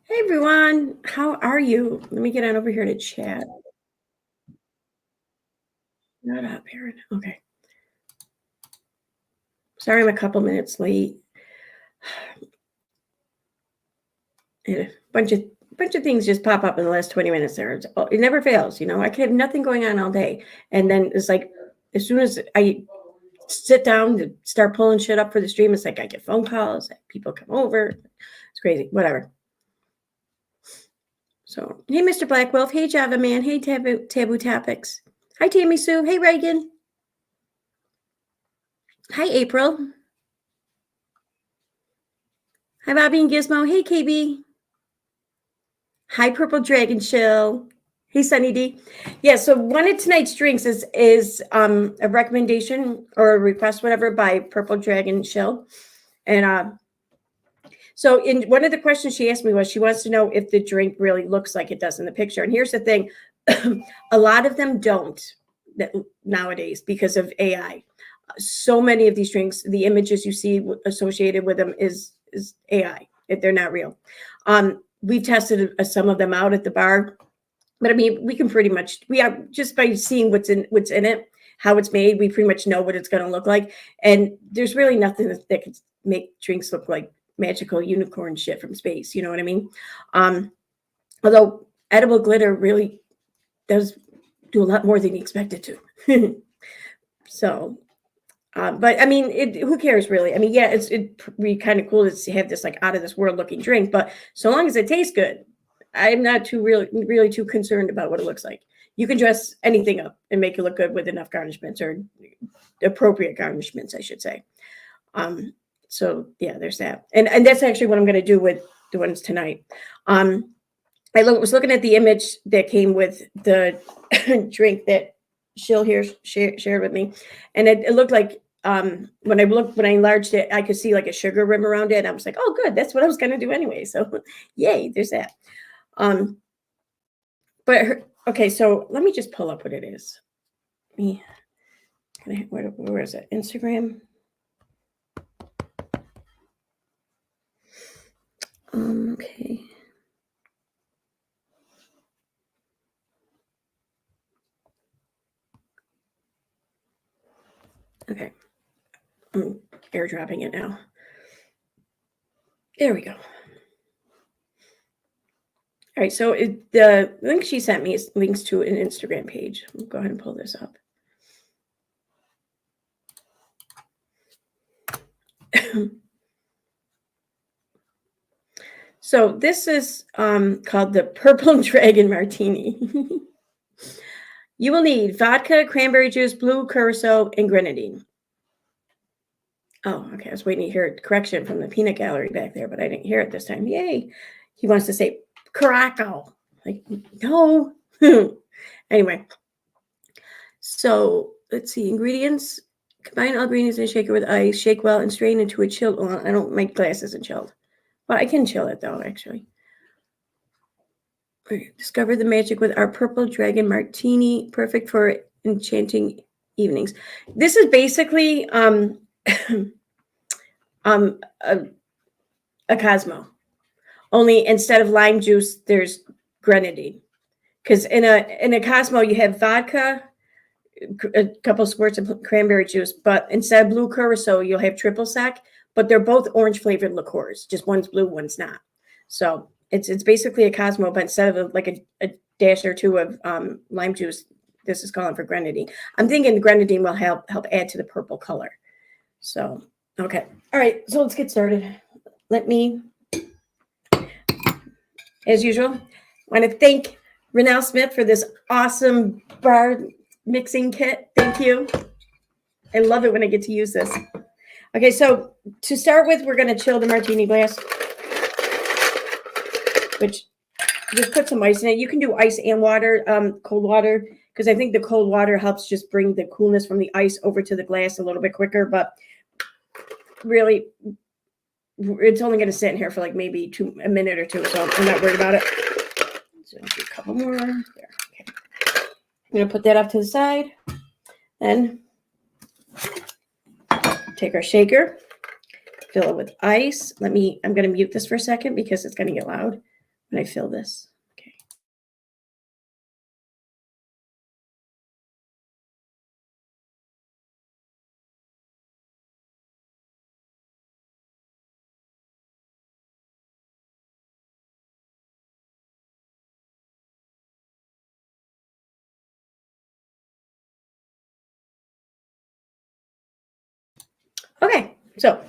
Hey everyone, how are you? Let me get on over here to chat. Not up, Aaron. Okay. Sorry I'm a couple minutes late. A bunch of things just pop up in the last 20 minutes there. It never fails, I could have nothing going on all day. And then it's like as soon as I sit down to start pulling shit up for the stream, it's like I get phone calls, people come over. It's crazy. Whatever. So hey Mr. Black Wolf, hey Java Man, hey Taboo Topics. Hi Tammy Sue, hey Reagan. Hi April. Hi, Bobby and Gizmo. Hey, KB. Hi, Purple Dragon Chill. Hey, Sunny D. Yeah, so one of tonight's drinks is a recommendation or a request, whatever, by Purple Dragon Chill. And so in one of the questions she asked me was she wants to know if the drink really looks like it does in the picture. And here's the thing. A lot of them don't nowadays because of AI. So many of these drinks, the images you see associated with them is AI. They're not real. We've tested some of them out at the bar, but I mean, we are just by seeing what's in it, how it's made, we pretty much know what it's going to look like. And there's really nothing that could make drinks look like magical unicorn shit from space. You know what I mean? Although edible glitter really does do a lot more than you expect it to. So, but I mean, who cares really? I mean, yeah, it'd be kind of cool to have this like out of this world looking drink, but so long as it tastes good, I'm not really too concerned about what it looks like. You can dress anything up and make it look good with enough garnishments or appropriate garnishments, I should say. So yeah, there's that, and that's actually what I'm going to do with the ones tonight. I was looking at the image that came with the drink that Shill here shared with me, and it looked like when I enlarged it, I could see like a sugar rim around it. And I was like, oh, good, that's what I was going to do anyway. So, yay, there's that. Okay, so let me just pull up what it is. Where is it? Instagram. Okay. Okay. I'm airdropping it now. There we go. All right, so the link she sent me is links to an Instagram page. I'll go ahead and pull this up. So this is called the Purple Dragon Martini. You will need vodka, cranberry juice, blue curacao, and grenadine. Oh, okay. I was waiting to hear a correction from the peanut gallery back there, but I didn't hear it this time. Yay. He wants to say caraco. Like, no. Anyway. So let's see. Ingredients. Combine all ingredients in a shaker with ice. Shake well and strain into a chilled. Well, I don't make glasses and chilled. Well, I can chill it though, actually. Discover the magic with our Purple Dragon Martini, perfect for enchanting evenings. This is basically a Cosmo, only instead of lime juice, there's grenadine. Because in a Cosmo, you have vodka, a couple squirts of cranberry juice, but instead of blue curacao, you'll have triple sec. But they're both orange flavored liqueurs. Just one's blue, one's not. So it's basically a Cosmo, but instead of like a dash or two of lime juice, this is calling for grenadine. I'm thinking grenadine will help add to the purple color. So, okay. All right. So let's get started. Let me, as usual, want to thank Renelle Smith for this awesome bar mixing kit. Thank you. I love it when I get to use this. Okay, so to start with, we're going to chill the martini glass, which just put some ice in it. You can do ice and water, cold water, because I think the cold water helps just bring the coolness from the ice over to the glass a little bit quicker. But really, it's only going to sit in here for like maybe a minute or two, so I'm not worried about it. So do a couple more. There. Okay. I'm going to put that off to the side. Then take our shaker, fill it with ice. I'm going to mute this for a second because it's going to get loud. when I fill this. Okay. Okay, so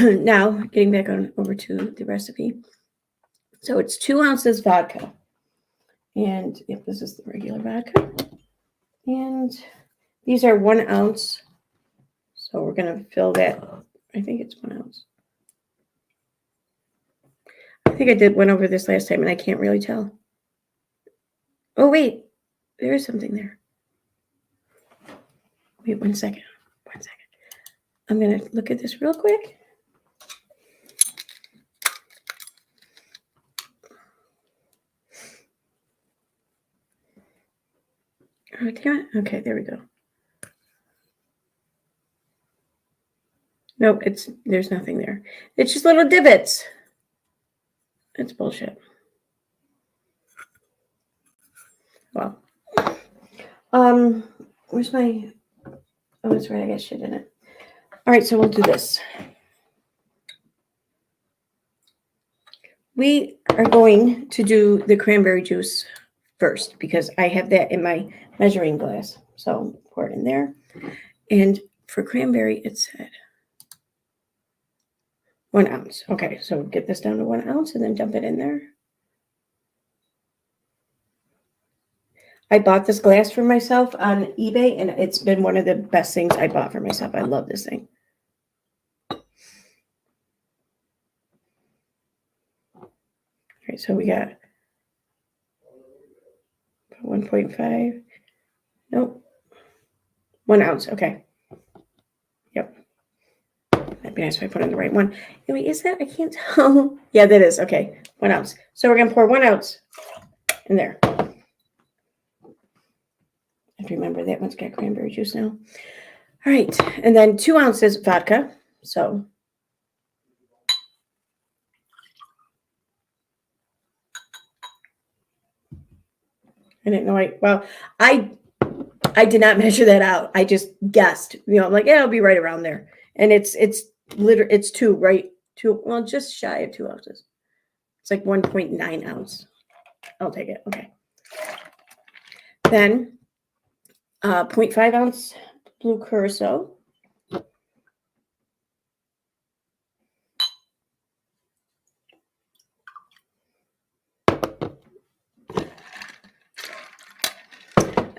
now getting back on over to the recipe. So it's 2 ounces vodka. And yep, this is the regular vodka. And these are 1 ounce. So we're going to fill that. I think it's 1 ounce. I think I went over this last time and I can't really tell. Oh, wait. There is something there. Wait 1 second. 1 second. I'm going to look at this real quick. Oh, damn it. Okay, there we go. Nope, there's nothing there. It's just little divots. That's bullshit. Well, where's my? Oh, that's right. I got shit in it. All right, so we'll do this. We are going to do the cranberry juice first because I have that in my measuring glass. So pour it in there. And for cranberry, it said 1 ounce. Okay, so get this down to 1 ounce and then dump it in there. I bought this glass for myself on eBay, and it's been one of the best things I bought for myself. I love this thing. All right, so we got 1.5. Nope. 1 ounce. Okay. Yep. That'd be nice if I put in the right one. Wait, is that? I can't tell. Yeah, that is. Okay. 1 ounce. So we're going to pour 1 ounce in there. I have to remember that one's got cranberry juice now. All right. And then 2 ounces vodka. So I didn't know. I did not measure that out. I just guessed. You know, I'm like, yeah, it'll be right around there. And it's literally, it's 2, right? 2, well, just shy of 2 ounces. It's like 1.9 ounce. I'll take it. Okay. Then 0.5 ounce blue curacao.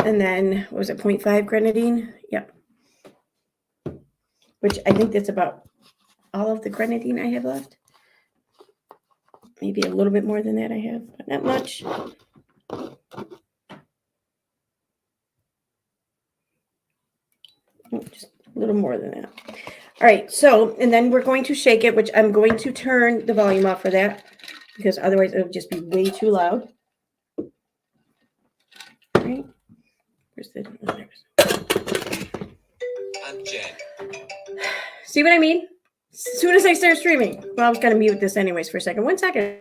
And then, what was it, 0.5 grenadine? Yep. Which I think that's about all of the grenadine I have left. Maybe a little bit more than that I have, but not much. Just a little more than that. All right, so, and then we're going to shake it, which I'm going to turn the volume off for that because otherwise it would just be way too loud. All right. Where's the... I'm Jen. See what I mean? As soon as I start streaming. Well, I was going to mute this anyways for a second. 1 second.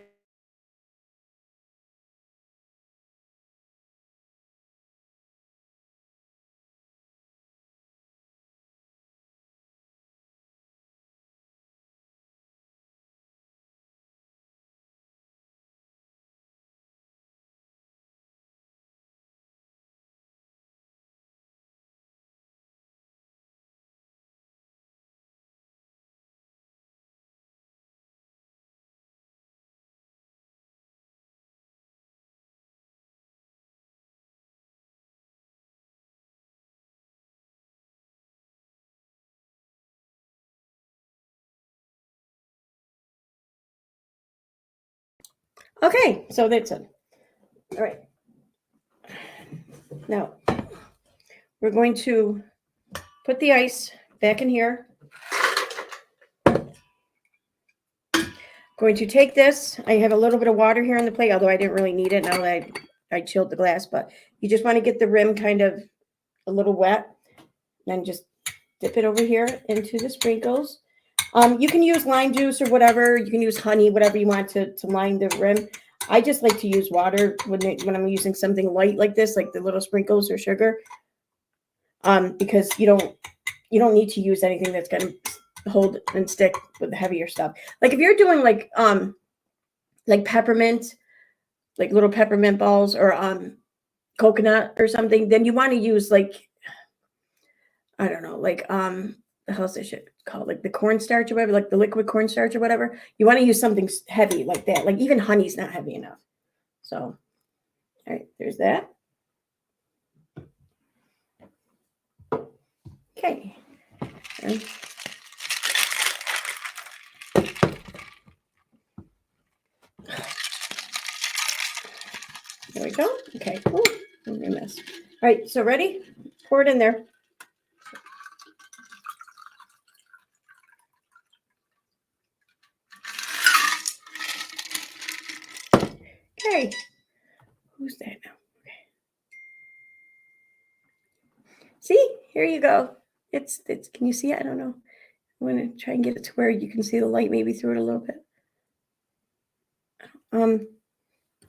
Okay, so that's it. All right. Now, we're going to put the ice back in here. Going to take this. I have a little bit of water here on the plate, although I didn't really need it now that I chilled the glass, but you just want to get the rim kind of a little wet. Then just dip it over here into the sprinkles. You can use lime juice or whatever. You can use honey, whatever you want to line the rim. I just like to use water when I'm using something light like this, like the little sprinkles or sugar. Because you don't need to use anything that's gonna hold and stick with the heavier stuff. Like if you're doing like peppermint, like little peppermint balls, or coconut or something, then you want to use like, I don't know, like the hell's this shit called? Like the cornstarch or whatever, like the liquid cornstarch or whatever. You want to use something heavy like that. Like even honey's not heavy enough. So, all right, there's that. Okay. And there we go. Okay. Ooh, I'm gonna mess. All right, so ready? Pour it in there. Okay. Who's that now? Okay. See, here you go. It's can you see it? I don't know. I'm gonna try and get it to where you can see the light maybe through it a little bit.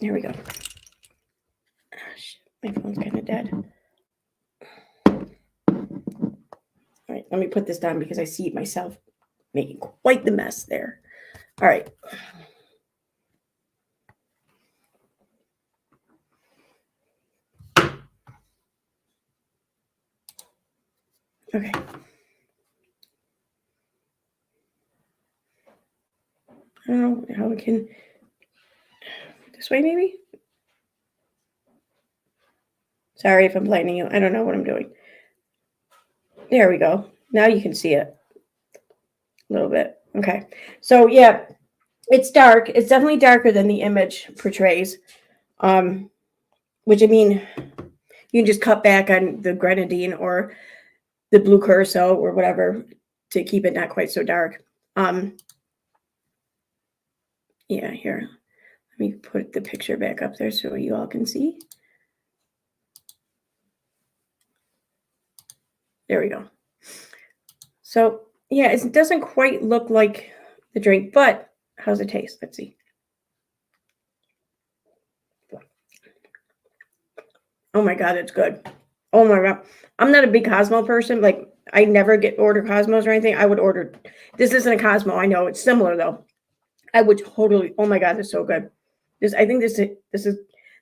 Here we go. Oh, shit, my phone's kind of dead. All right, let me put this down because I see myself making quite the mess there. All right. Okay. I don't know how we can, this way maybe? Sorry if I'm blinding you. I don't know what I'm doing. There we go. Now you can see it a little bit. Okay. So yeah, it's dark. It's definitely darker than the image portrays. Which I mean, you can just cut back on the grenadine or the blue curacao or whatever to keep it not quite so dark. Yeah, here. Let me put the picture back up there so you all can see. There we go. So yeah, it doesn't quite look like the drink, but how's it taste? Let's see. Oh my God, it's good. Oh my God. I'm not a big Cosmo person. Like I never order Cosmos or anything. I would order, this isn't a Cosmo. I know it's similar though. I would totally, oh my God, it's so good. I think this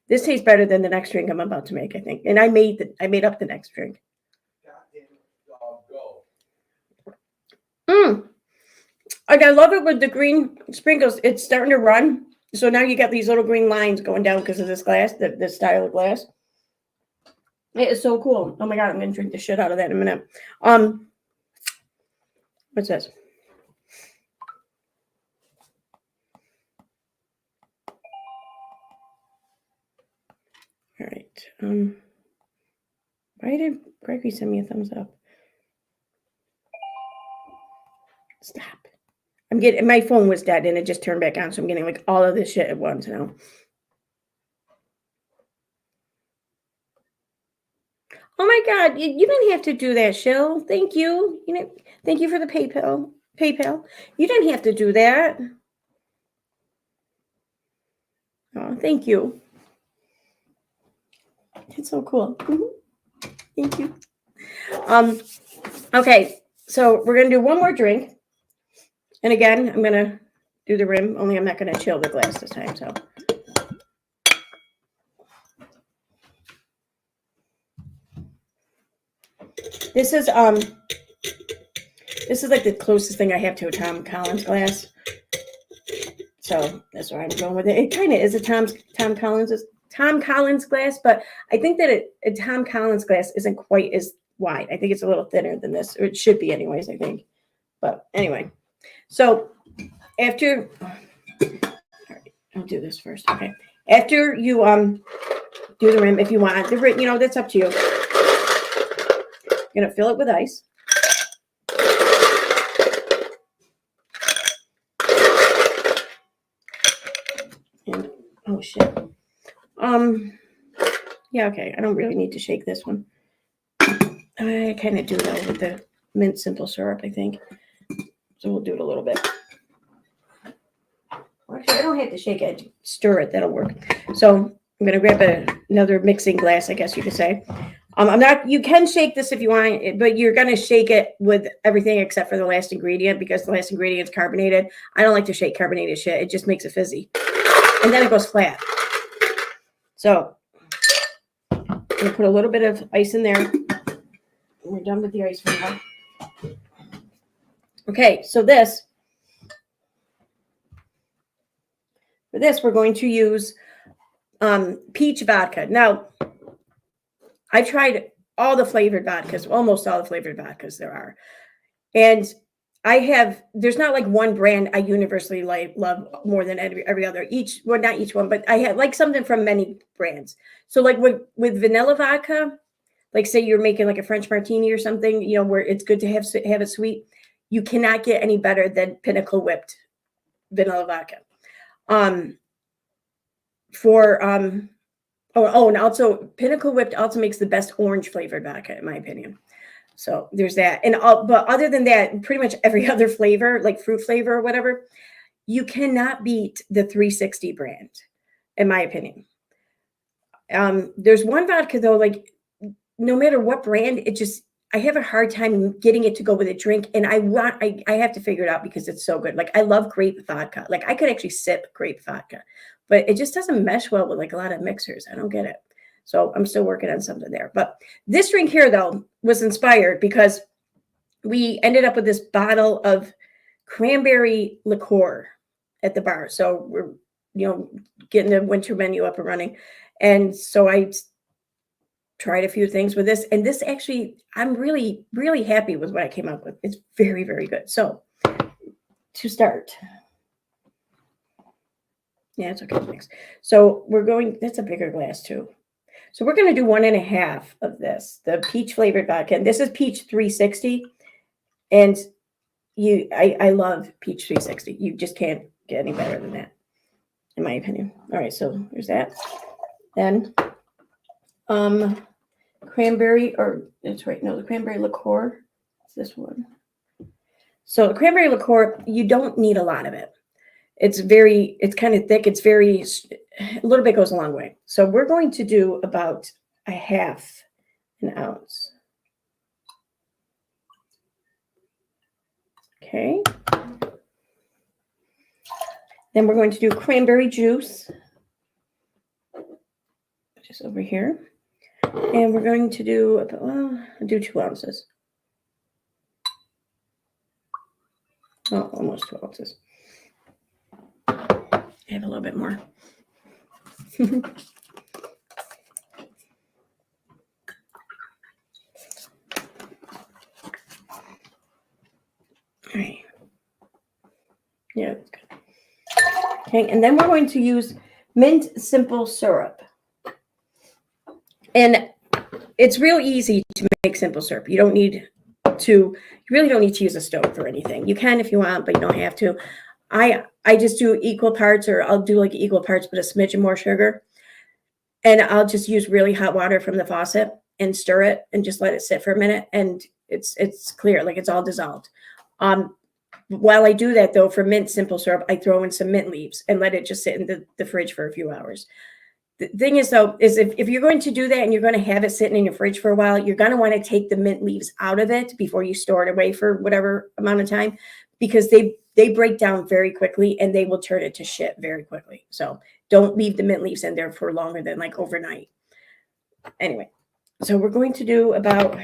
tastes better than the next drink I'm about to make, I think. And I made up the next drink. Like I love it with the green sprinkles. It's starting to run. So now you got these little green lines going down because of this glass, this style of glass. It is so cool. Oh my God, I'm gonna drink the shit out of that in a minute. What's this? All right. Why did Gregory send me a thumbs up? Stop. I'm getting, my phone was dead and it just turned back on, so I'm getting like all of this shit at once now. Oh my God, you didn't have to do that, Shill. Thank you. Thank you for the PayPal. You didn't have to do that. Oh, thank you. It's so cool. Thank you. Okay, so we're gonna do one more drink. And again, I'm gonna do the rim, only I'm not gonna chill the glass this time, so. This is like the closest thing I have to a Tom Collins glass. So that's why I'm going with it. It kind of is a Tom Collins glass, but I think that a Tom Collins glass isn't quite as wide. I think it's a little thinner than this, or it should be anyways, I think. But anyway, so after, all right, I'll do this first. Okay. After you do the rim, if you want, that's up to you. You're gonna fill it with ice. And oh shit. Yeah, okay. I don't really need to shake this one. I kind of do though with the mint simple syrup, I think. So we'll do it a little bit. Actually, I don't have to shake it. Stir it. That'll work. So I'm going to grab another mixing glass, I guess you could say. I'm not. You can shake this if you want, but you're going to shake it with everything except for the last ingredient because the last ingredient is carbonated. I don't like to shake carbonated shit. It just makes it fizzy, and then it goes flat. So I'm going to put a little bit of ice in there. We're done with the ice for now. Okay, so for this, we're going to use peach vodka. Now, I've tried all the flavored vodkas, almost all the flavored vodkas there are. And there's not like one brand I universally love more than every other. Not each one, but I have like something from many brands. So like with vanilla vodka, like say you're making like a French martini or something, you know, where it's good to have it sweet. You cannot get any better than Pinnacle whipped vanilla vodka. And also Pinnacle whipped also makes the best orange flavored vodka in my opinion. So there's that. But other than that, pretty much every other flavor, like fruit flavor or whatever, you cannot beat the 360 brand, in my opinion. There's one vodka though, like no matter what brand, I have a hard time getting it to go with a drink. And I have to figure it out because it's so good. Like I love grape vodka. Like I could actually sip grape vodka, but it just doesn't mesh well with like a lot of mixers. I don't get it. So I'm still working on something there. But this drink here though was inspired because we ended up with this bottle of cranberry liqueur at the bar. So we're, getting the winter menu up and running. And so I tried a few things with this, and this actually, I'm really, really happy with what I came up with. It's very, very good. So to start, yeah, it's okay. Thanks. So that's a bigger glass too. So we're going to do 1.5 of this, the peach flavored vodka. And this is peach 360. And I love peach 360. You just can't get any better than that, in my opinion. All right. So there's that. Then, cranberry, the cranberry liqueur. It's this one. So the cranberry liqueur, you don't need a lot of it. It's kind of thick. A little bit goes a long way. So we're going to do about 1/2 ounce. Okay. Then we're going to do cranberry juice. Just over here. And we're going to do, I'll do 2 ounces. Oh, almost 2 ounces. I have a little bit more. All right. Yeah, that's good. Okay, and then we're going to use mint simple syrup. And it's real easy to make simple syrup. You really don't need to use a stove or anything. You can if you want, but you don't have to. I just do equal parts, or I'll do like equal parts, but a smidge more sugar. And I'll just use really hot water from the faucet and stir it and just let it sit for a minute. And it's clear, like it's all dissolved. While I do that though, for mint simple syrup, I throw in some mint leaves and let it just sit in the fridge for a few hours. The thing is though, is if you're going to do that and you're going to have it sitting in your fridge for a while, you're going to want to take the mint leaves out of it before you store it away for whatever amount of time, because they break down very quickly and they will turn it to shit very quickly. So don't leave the mint leaves in there for longer than like overnight. Anyway, so we're going to do about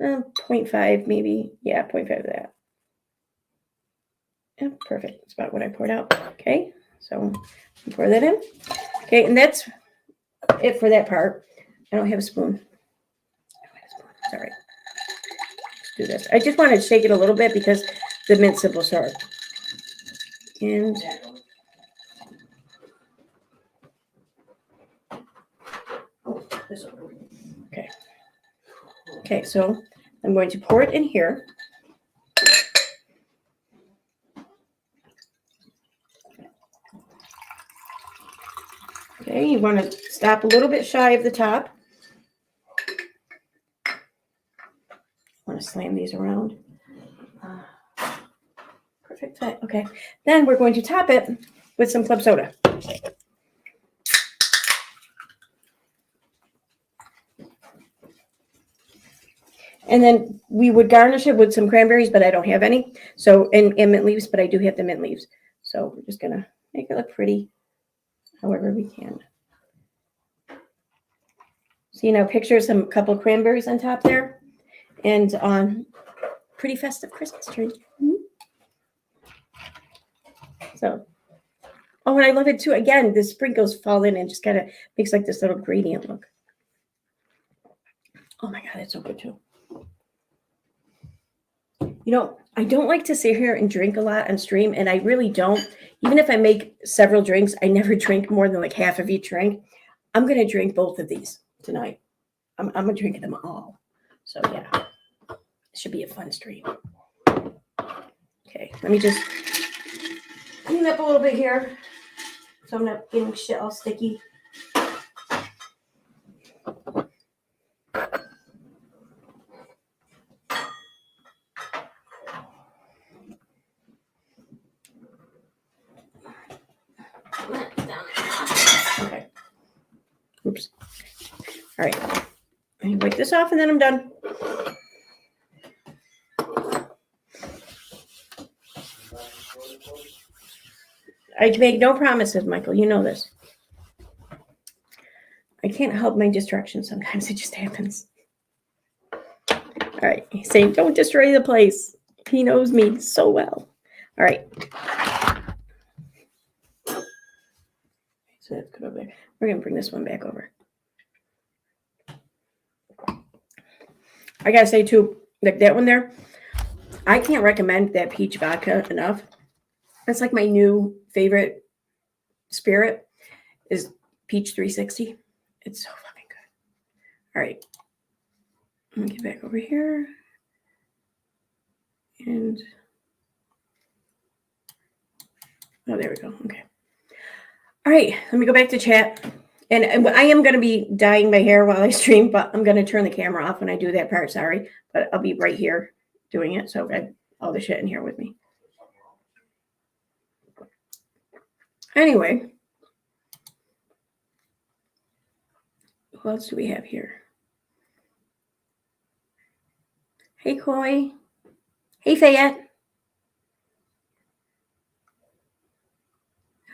0.5 maybe. Yeah, 0.5 of that. Yeah, perfect. That's about what I poured out. Okay, so pour that in. Okay, and that's it for that part. I don't have a spoon. It's all right. Let's do this. I just want to shake it a little bit because the mint simple syrup. And this one. Okay. Okay, so I'm going to pour it in here. Okay, you want to stop a little bit shy of the top. I want to slam these around. fit. Okay. Then we're going to top it with some club soda. And then we would garnish it with some cranberries, but I don't have any. So, and mint leaves, but I do have the mint leaves. So we're just going to make it look pretty however we can. So, picture some couple cranberries on top there. And pretty festive Christmas tree. So, oh, and I love it too. Again, the sprinkles fall in and just kind of makes like this little gradient look. Oh my God, that's so good too. I don't like to sit here and drink a lot on stream, and I really don't. Even if I make several drinks, I never drink more than like half of each drink. I'm going to drink both of these tonight. I'm going to drink them all. So yeah, it should be a fun stream. Okay, let me just clean up a little bit here so I'm not getting shit all sticky. Okay. Oops. All right. Let me wipe this off and then I'm done. I make no promises, Michael. You know this. I can't help my distractions sometimes. It just happens. All right. He's saying, don't destroy the place. He knows me so well. All right. So that's good over there. We're going to bring this one back over. I got to say, too, like that one there, I can't recommend that peach vodka enough. That's like my new favorite spirit is Peach 360. It's so fucking good. All right. Let me get back over here. And, oh, there we go. Okay. All right. Let me go back to chat. And I am going to be dyeing my hair while I stream, but I'm going to turn the camera off when I do that part. Sorry. But I'll be right here doing it. So I have all the shit in here with me. Anyway. Who else do we have here? Hey, Coy. Hey, Fayette.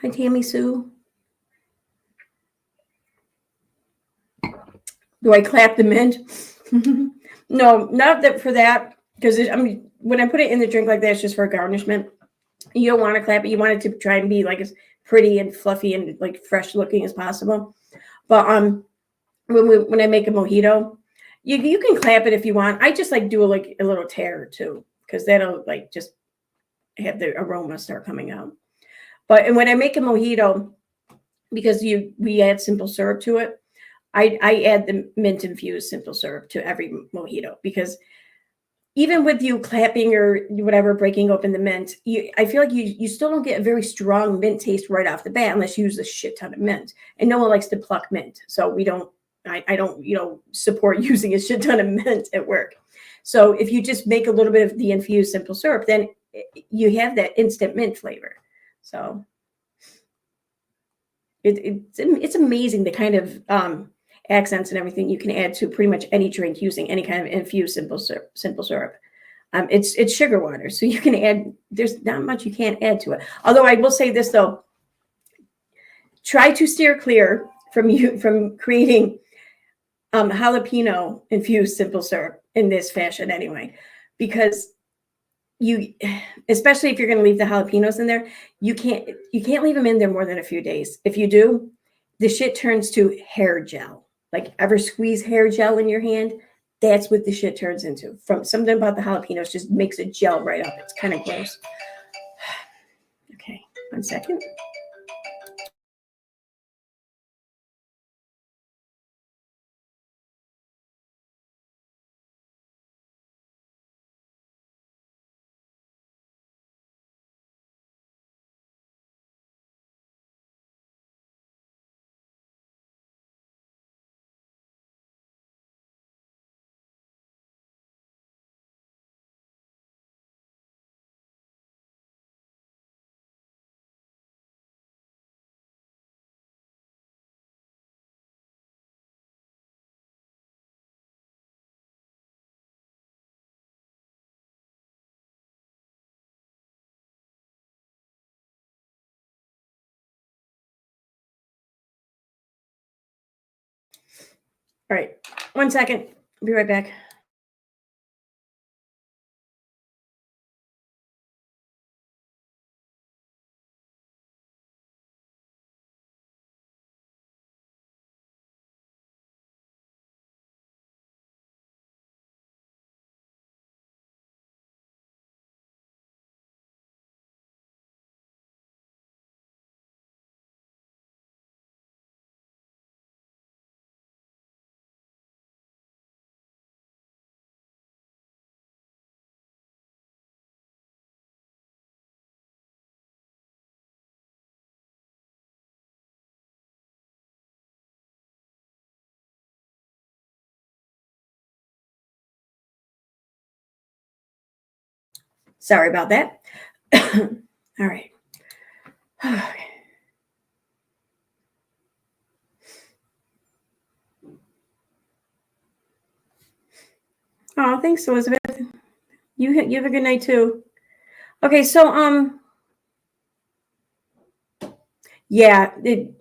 Hi, Tammy Sue. Do I clap the mint? No, not that for that. Because when I put it in the drink like that, it's just for garnishment. You don't want to clap it. You want it to try and be like as pretty and fluffy and like fresh looking as possible. But when I make a mojito, you can clap it if you want. I just like do a little tear or two because that'll like just have the aroma start coming out. And when I make a mojito, because we add simple syrup to it, I add the mint infused simple syrup to every mojito because even with you clapping or whatever, breaking open the mint, I feel like you still don't get a very strong mint taste right off the bat unless you use a shit ton of mint. And no one likes to pluck mint. So I don't, support using a shit ton of mint at work. So if you just make a little bit of the infused simple syrup, then you have that instant mint flavor. So it's amazing the kind of accents and everything you can add to pretty much any drink using any kind of infused simple syrup. It's sugar water, so you can add. There's not much you can't add to it. Although I will say this though, try to steer clear from creating jalapeno infused simple syrup in this fashion anyway, because especially if you're going to leave the jalapenos in there, you can't leave them in there more than a few days. If you do, the shit turns to hair gel. Like ever squeeze hair gel in your hand? That's what the shit turns into. From something about the jalapenos just makes it gel right up. It's kind of gross. Okay, 1 second. All right. 1 second. I'll be right back. Sorry about that. All right. Oh, thanks, Elizabeth. You have a good night too. Okay, so yeah, mint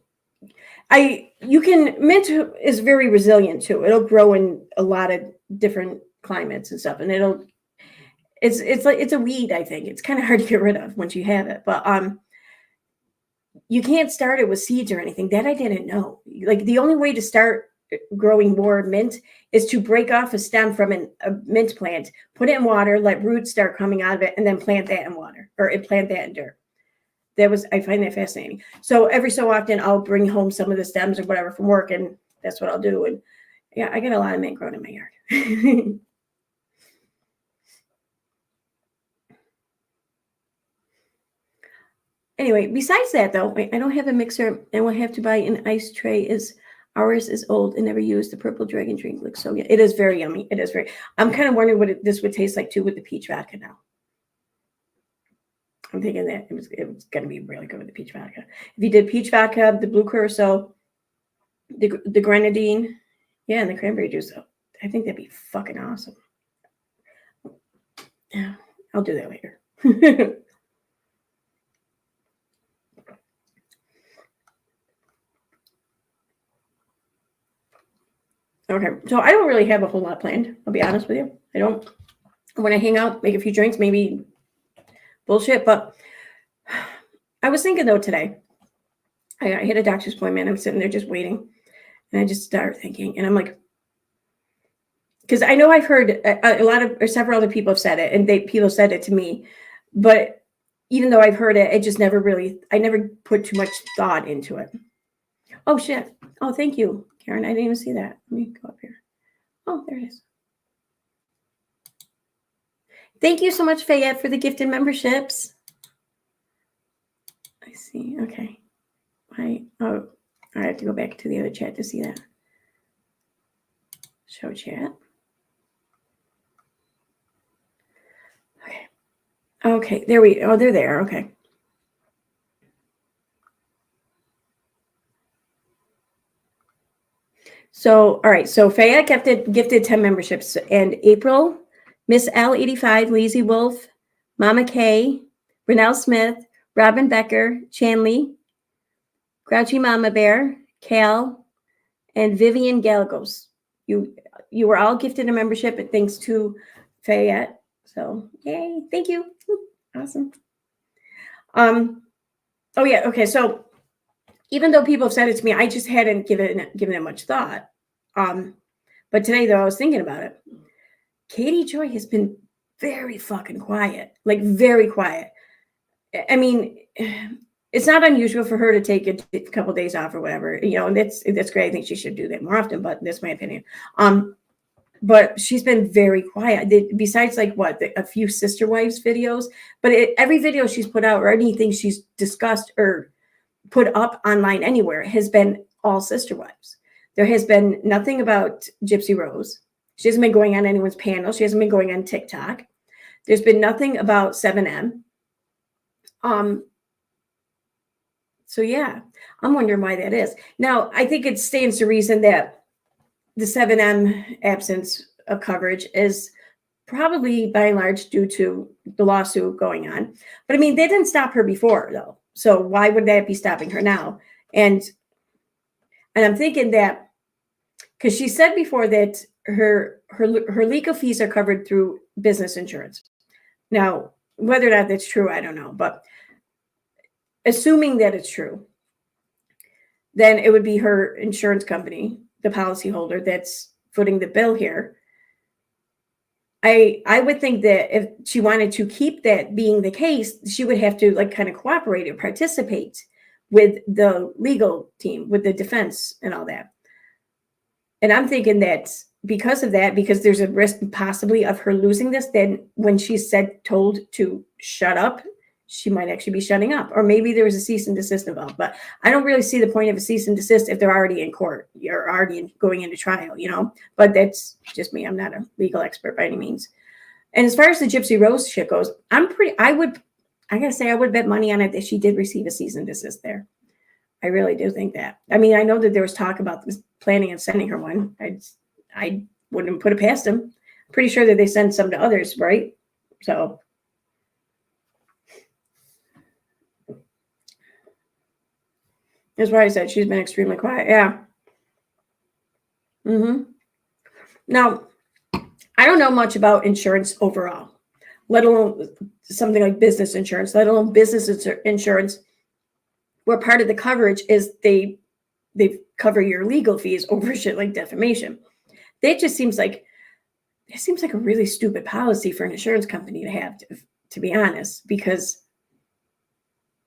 is very resilient too. It'll grow in a lot of different climates and stuff, and it's like it's a weed. I think it's kind of hard to get rid of once you have it, but you can't start it with seeds or anything. That I didn't know. Like the only way to start growing more mint is to break off a stem from a mint plant, put it in water, let roots start coming out of it, and then plant that in water or plant that in dirt. I find that fascinating. So every so often I'll bring home some of the stems or whatever from work, and that's what I'll do. And yeah, I get a lot of mint growing in my yard. Anyway, besides that though, I don't have a mixer and we'll have to buy an ice tray. Ours is old and never used. The purple dragon drink looks so good. It is very yummy. It is very, I'm kind of wondering what this would taste like too with the peach vodka now. I'm thinking that it was going to be really good with the peach vodka. If you did peach vodka, the blue curacao, the grenadine, yeah, and the cranberry juice, I think that'd be fucking awesome. Yeah, I'll do that later. Okay, so I don't really have a whole lot planned. I'll be honest with you. I don't. When I hang out, make a few drinks, maybe bullshit. But I was thinking though today, I hit a doctor's appointment. I'm sitting there just waiting, and I just start thinking, and I'm like, because I know I've heard a lot of or several other people have said it, and people said it to me, but even though I've heard it, it just I never put too much thought into it. Oh shit! Oh, thank you, Karen. I didn't even see that. Let me go up here. Oh, there it is. Thank you so much, Fayette, for the gifted memberships. I see. Okay. I have to go back to the other chat to see that. Show chat. Okay. Okay. There we. Oh, they're there. Okay. So, all right. So Fayette gifted 10 memberships, and April, Miss L85, Lazy Wolf, Mama K, Renelle Smith, Robin Becker, Chanley, Grouchy Mama Bear, Cal, and Vivian Galgos. You were all gifted a membership, and thanks to Fayette. So yay, thank you. Awesome. Oh yeah, okay. So even though people have said it to me, I just hadn't given it much thought. But today though, I was thinking about it. Katie Joy has been very fucking quiet, like very quiet. I mean, it's not unusual for her to take a couple of days off or whatever, and that's great. I think she should do that more often, but that's my opinion. But she's been very quiet. Besides, like a few Sister Wives videos, but every video she's put out or anything she's discussed or put up online anywhere has been all Sister Wives. There has been nothing about Gypsy Rose. She hasn't been going on anyone's panel. She hasn't been going on TikTok. There's been nothing about 7M. So yeah, I'm wondering why that is. Now, I think it stands to reason that the 7M absence of coverage is probably by and large due to the lawsuit going on. But I mean, they didn't stop her before though. So why would that be stopping her now? And I'm thinking that because she said before that her legal fees are covered through business insurance. Now, whether or not that's true, I don't know. But assuming that it's true, then it would be her insurance company, the policyholder, that's footing the bill here. I would think that if she wanted to keep that being the case, she would have to like kind of cooperate or participate with the legal team, with the defense and all that. And I'm thinking that because of that, because there's a risk possibly of her losing this, then when she's told to shut up, she might actually be shutting up. Or maybe there was a cease and desist involved. But I don't really see the point of a cease and desist if they're already in court. You're already going into trial, you know. But that's just me. I'm not a legal expert by any means. And as far as the Gypsy Rose shit goes, I would bet money on it that she did receive a cease and desist there. I really do think that. I mean, I know that there was talk about this planning on sending her one. I wouldn't put it past them. Pretty sure that they send some to others, right? So that's why I said she's been extremely quiet. Yeah. Now, I don't know much about insurance overall, let alone something like business insurance, let alone business insurance, where part of the coverage is they cover your legal fees over shit like defamation. That just seems like a really stupid policy for an insurance company to have, to be honest, because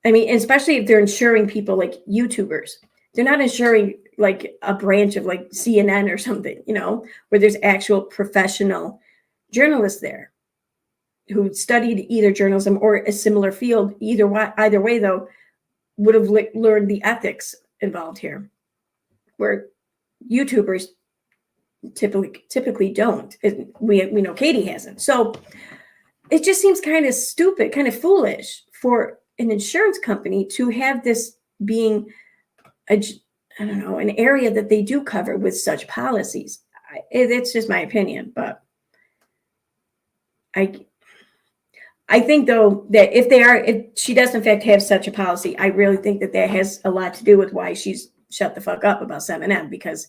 I mean, especially if they're insuring people like YouTubers. They're not insuring like a branch of like CNN or something, you know, where there's actual professional journalists there who studied either journalism or a similar field. Either way, though, would have learned the ethics involved here, where YouTubers typically don't. We know Katie hasn't. So it just seems kind of stupid, kind of foolish for an insurance company to have this being an area that they do cover with such policies. It's just my opinion, but I think though that if she does in fact have such a policy, I really think that has a lot to do with why she's shut the fuck up about 7M, because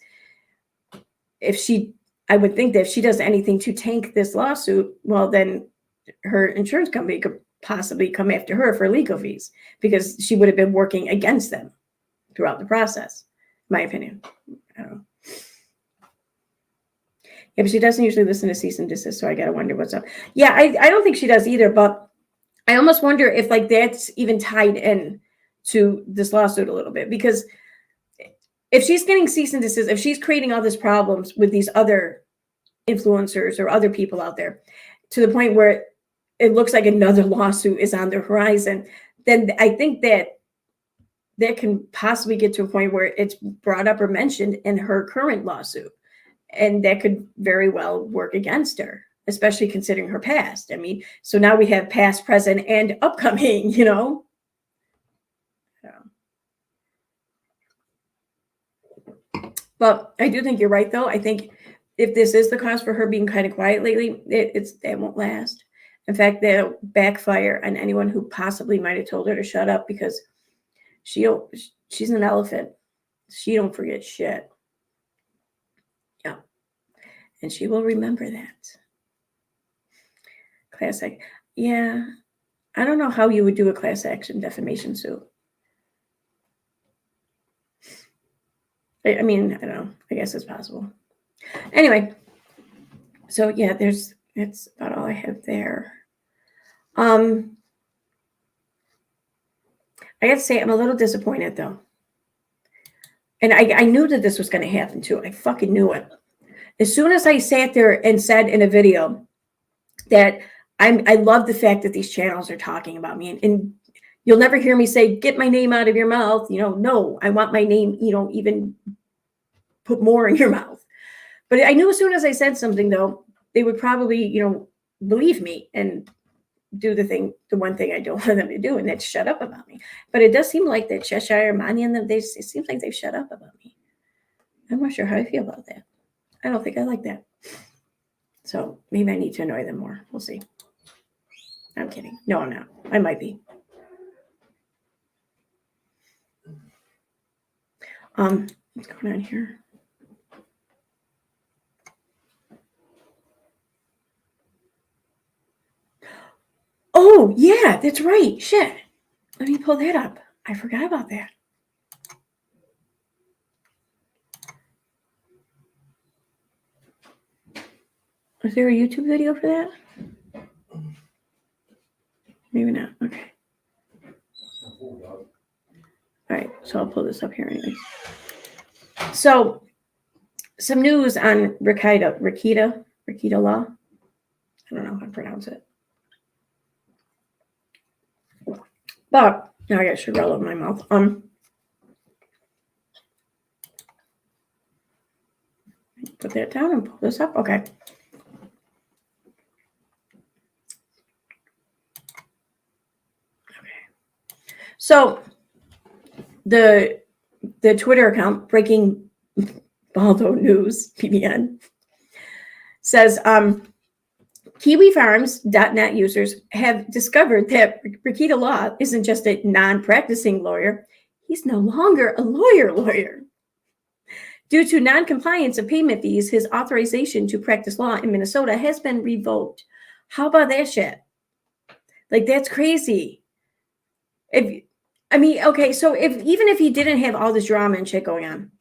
I would think that if she does anything to tank this lawsuit, well, then her insurance company could possibly come after her for legal fees because she would have been working against them throughout the process. My opinion. I don't know. Yeah, but she doesn't usually listen to cease and desist, so I gotta wonder what's up. Yeah, I don't think she does either, but I almost wonder if like that's even tied in to this lawsuit a little bit, because if she's getting cease and desist, if she's creating all these problems with these other influencers or other people out there to the point where it looks like another lawsuit is on the horizon, then I think that can possibly get to a point where it's brought up or mentioned in her current lawsuit. And that could very well work against her, especially considering her past. I mean, so now we have past, present, and upcoming, you know? But I do think you're right, though. I think if this is the cause for her being kind of quiet lately, that won't last. In fact, that'll backfire on anyone who possibly might have told her to shut up, because she's an elephant. She don't forget shit. Yeah. And she will remember that. Class action. Yeah. I don't know how you would do a class action defamation suit. I mean, I don't know. I guess it's possible. Anyway. So yeah, that's about all I have there. I have to say, I'm a little disappointed though. And I knew that this was going to happen too. I fucking knew it. As soon as I sat there and said in a video that I love the fact that these channels are talking about me, and you'll never hear me say, get my name out of your mouth. You know, no, I want my name, you know, even put more in your mouth. But I knew as soon as I said something though, they would probably, you know, believe me and do the one thing I don't want them to do, and that's shut up about me. But it does seem like that Cheshire, Mani, and them, it seems like they've shut up about me. I'm not sure how I feel about that. I don't think I like that. So maybe I need to annoy them more. We'll see. I'm kidding. No, I'm not. I might be. What's going on here? Yeah, that's right. Shit. Let me pull that up. I forgot about that. Was there a YouTube video for that? Maybe not. Okay. All right. So I'll pull this up here anyways. So some news on Rida Law. I don't know how to pronounce it. But now I got sugar all over my mouth. Put that down and pull this up. Okay. So the Twitter account Breaking Baldo News PBN says KiwiFarms.net users have discovered that Rida Law isn't just a non-practicing lawyer; he's no longer a lawyer. Due to non-compliance of payment fees, his authorization to practice law in Minnesota has been revoked. How about that shit? Like, that's crazy. So even if he didn't have all this drama and shit going on,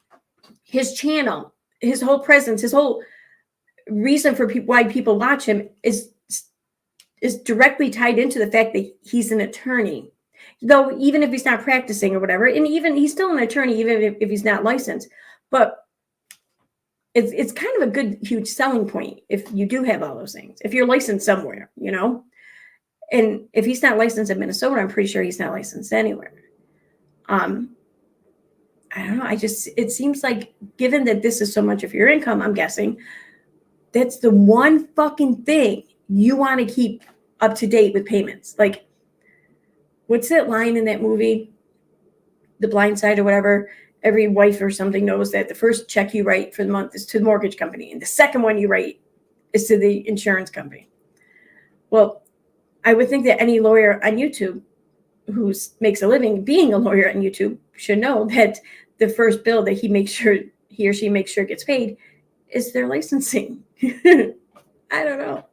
his channel, his whole presence, his whole reason for why people watch him is directly tied into the fact that he's an attorney. Though even if he's not practicing or whatever, and even he's still an attorney, even if he's not licensed. But it's kind of a good, huge selling point if you do have all those things. If you're licensed somewhere, you know? And if he's not licensed in Minnesota, I'm pretty sure he's not licensed anywhere. I don't know. It seems like, given that this is so much of your income, I'm guessing, that's the one fucking thing you want to keep up to date with payments. Like, what's that line in that movie, The Blind Side or whatever? Every wife or something knows that the first check you write for the month is to the mortgage company, and the second one you write is to the insurance company. Well, I would think that any lawyer on YouTube who makes a living being a lawyer on YouTube should know that the first bill that he or she makes sure gets paid is their licensing. I don't know.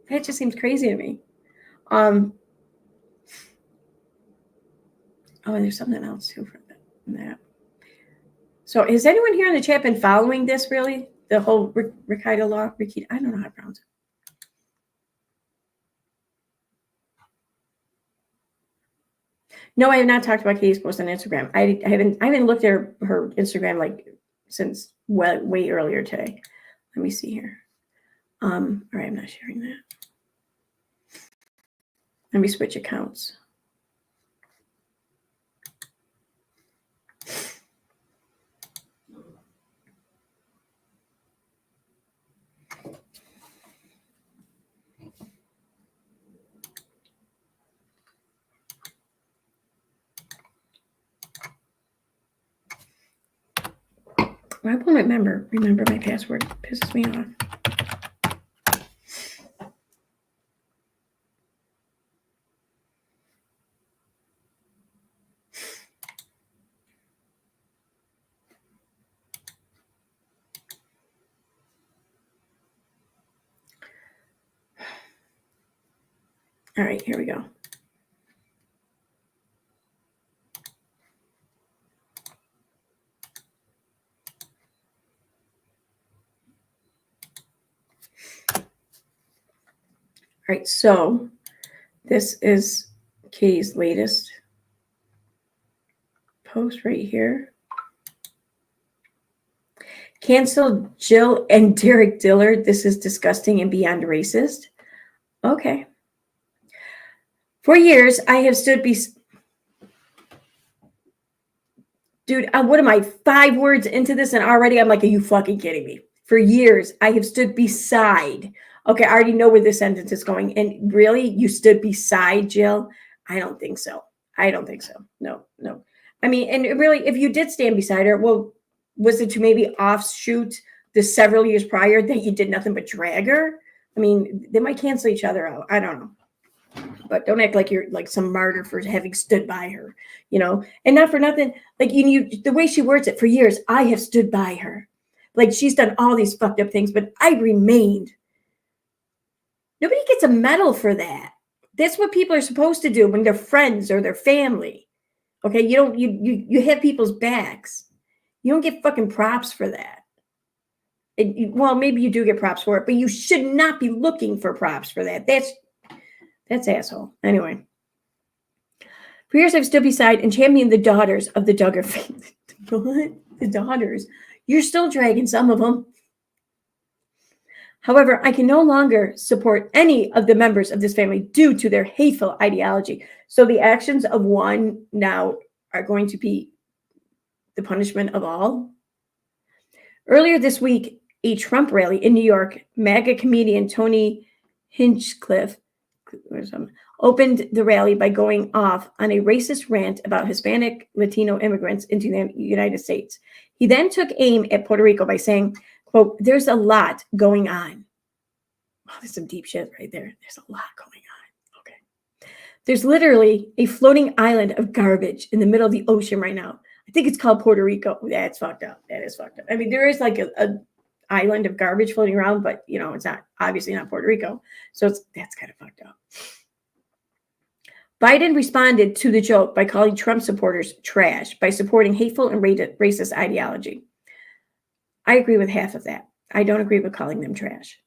That just seems crazy to me. Oh, and there's something else too for that. So has anyone here in the chat been following this, really? The whole Rida Law? I don't know how to pronounce it. No, I have not talked about Katie's post on Instagram. I haven't looked at her Instagram like since way earlier today. Let me see here. All right, I'm not sharing that. Let me switch accounts. I won't remember my password. It pisses me off. All right, here we go. All right, so this is Katie's latest post right here. Cancel Jill and Derek Dillard. This is disgusting and beyond racist. Okay. For years, I have stood Dude, what am I, 5 words into this and already I'm like, are you fucking kidding me? For years, I have stood beside. Okay, I already know where this sentence is going. And really, you stood beside Jill? I don't think so. No. I mean, and really, if you did stand beside her, well, was it to maybe offshoot the several years prior that you did nothing but drag her? I mean, they might cancel each other out. I don't know. But don't act like you're like some martyr for having stood by her, you know, and not for nothing. Like, you the way she words it, for years, I have stood by her. Like, she's done all these fucked up things, but I remained. Nobody gets a medal for that. That's what people are supposed to do when they're friends or their family. Okay, you have people's backs. You don't get fucking props for that. Well, maybe you do get props for it, but you should not be looking for props for that. That's asshole. Anyway. For years, I've stood beside and championed the daughters of the Duggar family. What? The daughters? You're still dragging some of them. However, I can no longer support any of the members of this family due to their hateful ideology. So the actions of one now are going to be the punishment of all. Earlier this week, a Trump rally in New York, MAGA comedian Tony Hinchcliffe opened the rally by going off on a racist rant about Hispanic Latino immigrants into the United States. He then took aim at Puerto Rico by saying, quote, "There's a lot going on." Oh, there's some deep shit right there. There's a lot going on. Okay. There's literally a floating island of garbage in the middle of the ocean right now. I think it's called Puerto Rico. That's fucked up. That is fucked up. I mean, there is like a island of garbage floating around, but it's not, obviously not Puerto Rico. So that's kind of fucked up. Biden responded to the joke by calling Trump supporters trash by supporting hateful and racist ideology. I agree with half of that. I don't agree with calling them trash.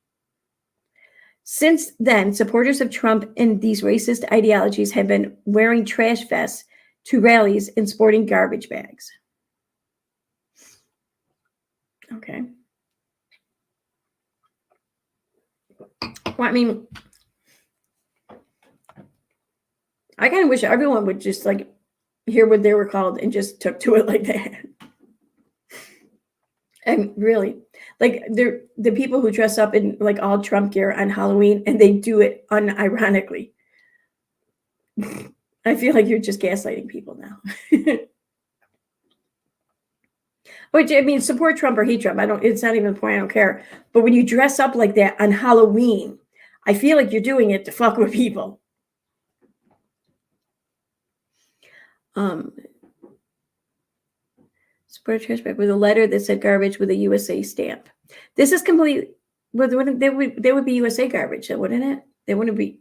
Since then, supporters of Trump and these racist ideologies have been wearing trash vests to rallies and sporting garbage bags. Okay. Well, I mean, I kind of wish everyone would just like hear what they were called and just took to it like that. And really, like they're the people who dress up in like all Trump gear on Halloween and they do it unironically. I feel like you're just gaslighting people now. Which, I mean, support Trump or hate Trump. It's not even the point. I don't care. But when you dress up like that on Halloween, I feel like you're doing it to fuck with people. Support trash bag with a letter that said garbage with a USA stamp. This is complete. Well, they would be USA garbage, wouldn't it? They wouldn't be.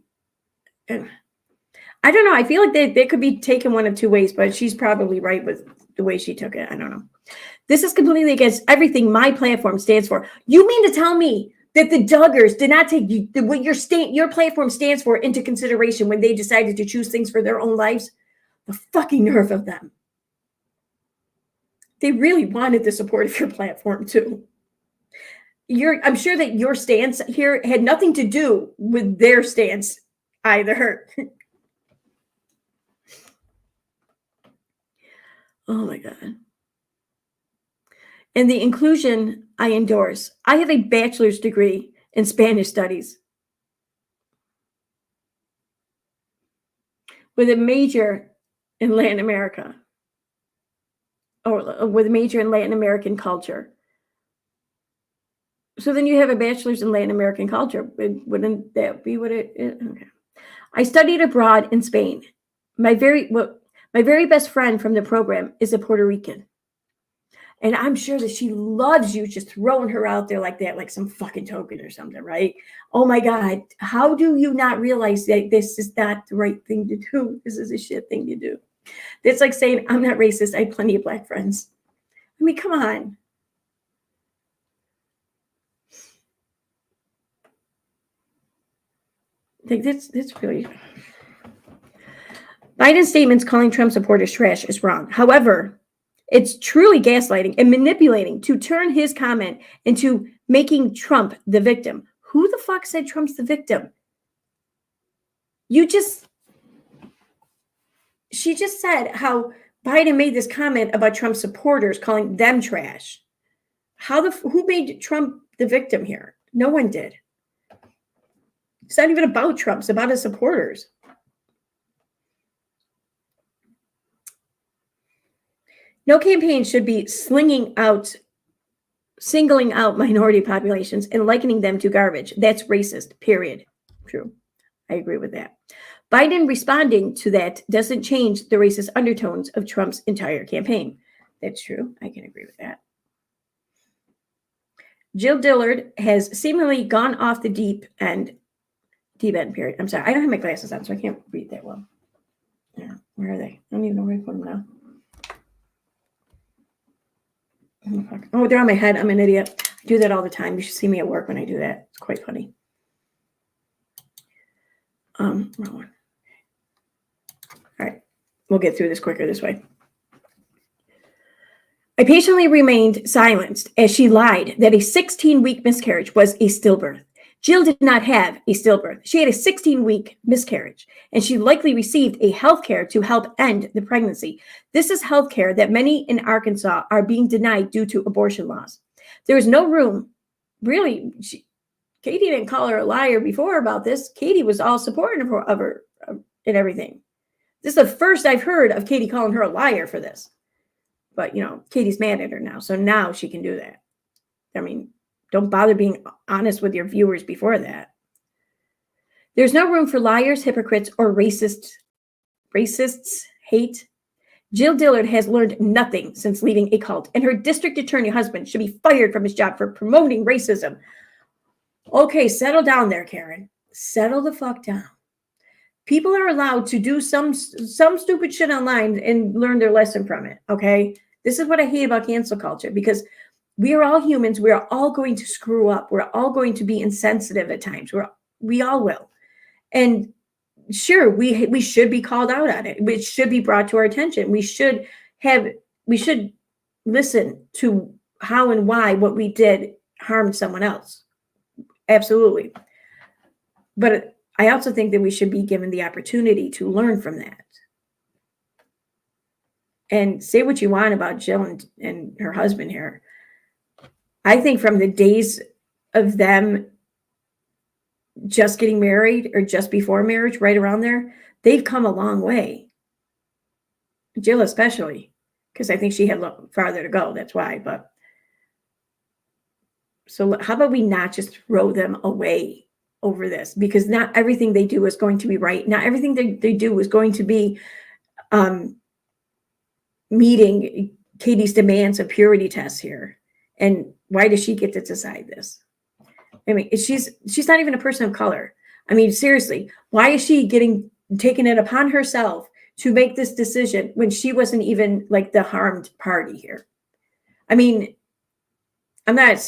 I don't know. I feel like they could be taken one of two ways, but she's probably right with the way she took it. I don't know. This is completely against everything my platform stands for. You mean to tell me that the Duggars did not take what your platform stands for into consideration when they decided to choose things for their own lives? The fucking nerve of them. They really wanted the support of your platform too. I'm sure that your stance here had nothing to do with their stance either. Oh my God. And the inclusion I endorse. I have a bachelor's degree in Spanish studies with a major in Latin America, or with a major in Latin American culture. So then you have a bachelor's in Latin American culture. Wouldn't that be what it is? Okay. I studied abroad in Spain. My very best friend from the program is a Puerto Rican. And I'm sure that she loves you just throwing her out there like that, like some fucking token or something, right? Oh my God, how do you not realize that this is not the right thing to do? This is a shit thing to do. It's like saying, I'm not racist. I have plenty of black friends. I mean, come on. Like that's really... Biden's statements calling Trump supporters trash is wrong. However, it's truly gaslighting and manipulating to turn his comment into making Trump the victim. Who the fuck said Trump's the victim? She just said how Biden made this comment about Trump supporters, calling them trash. Who made Trump the victim here? No one did. It's not even about Trump. It's about his supporters. No campaign should be singling out minority populations and likening them to garbage. That's racist, period. True. I agree with that. Biden responding to that doesn't change the racist undertones of Trump's entire campaign. That's true. I can agree with that. Jill Dillard has seemingly gone off the deep end D-bed period. I'm sorry. I don't have my glasses on, so I can't read that well. Yeah, where are they? I don't even know where to put them now. Oh, they're on my head. I'm an idiot. I do that all the time. You should see me at work when I do that. It's quite funny. Wrong one. All right. We'll get through this quicker this way. I patiently remained silenced as she lied that a 16-week miscarriage was a stillbirth. Jill did not have a stillbirth. She had a 16-week miscarriage, and she likely received a health care to help end the pregnancy. This is health care that many in Arkansas are being denied due to abortion laws. There is no room. Really, Katie didn't call her a liar before about this. Katie was all supportive of her and everything. This is the first I've heard of Katie calling her a liar for this. But, Katie's mad at her now, so now she can do that. I mean, don't bother being honest with your viewers before that. There's no room for liars, hypocrites, or racists. Hate. Jill Dillard has learned nothing since leaving a cult, and her district attorney husband should be fired from his job for promoting racism. Okay, settle down there, Karen. Settle the fuck down. People are allowed to do some stupid shit online and learn their lesson from it, okay? This is what I hate about cancel culture, because we are all humans. We are all going to screw up. We're all going to be insensitive at times. We all will. And sure, we should be called out on it. It should be brought to our attention. We should listen to how and why what we did harmed someone else. Absolutely. But I also think that we should be given the opportunity to learn from that. And say what you want about Jill and her husband here. I think from the days of them just getting married or just before marriage, right around there, they've come a long way. Jill especially, because I think she had a little farther to go. That's why. But so how about we not just throw them away over this? Because not everything they do is going to be right. Not everything they do is going to be meeting Katie's demands of purity tests here. And why does she get to decide this? I mean, she's not even a person of color. I mean, seriously, why is she taking it upon herself to make this decision when she wasn't even like the harmed party here? I mean, I'm not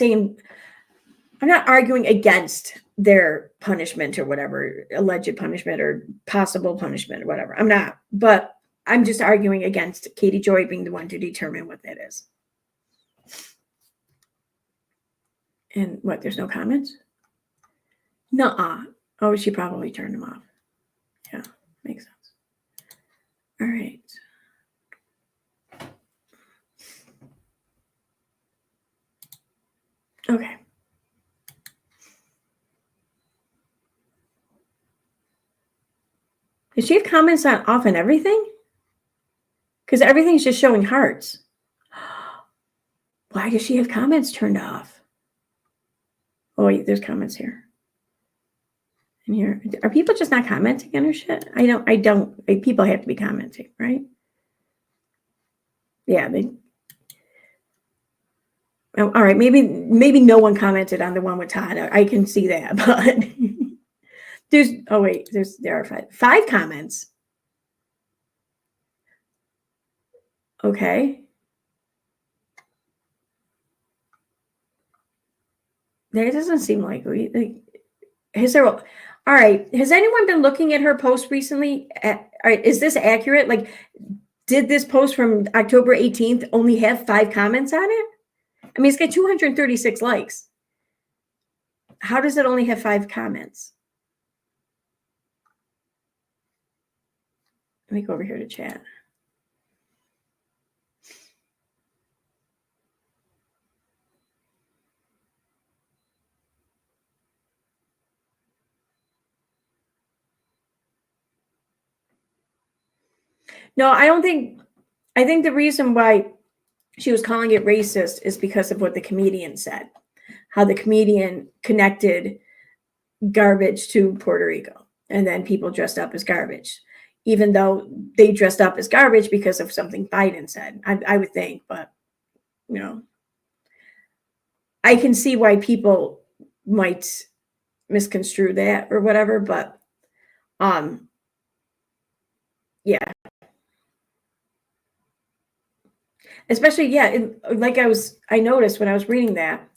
arguing against their punishment or whatever, alleged punishment or possible punishment or whatever. I'm not, but I'm just arguing against Katie Joy being the one to determine what that is. And what, there's no comments? Nuh-uh. Oh, she probably turned them off. Yeah, makes sense. All right. Okay. Does she have comments off on everything? Because everything's just showing hearts. Why does she have comments turned off? Oh, wait, there's comments here. And here, are people just not commenting on her shit? I don't. People have to be commenting, right? Yeah, all right, maybe no one commented on the one with Todd. I can see that, but there are five comments. Okay. That doesn't seem likely. All right. Has anyone been looking at her post recently? All right. Is this accurate? Like, did this post from October 18th only have 5 comments on it? I mean, it's got 236 likes. How does it only have 5 comments? Let me go over here to chat. No, I think the reason why she was calling it racist is because of what the comedian said, how the comedian connected garbage to Puerto Rico, and then people dressed up as garbage, even though they dressed up as garbage because of something Biden said, I would think. But, I can see why people might misconstrue that or whatever, but yeah, especially yeah, like I noticed when I was reading that.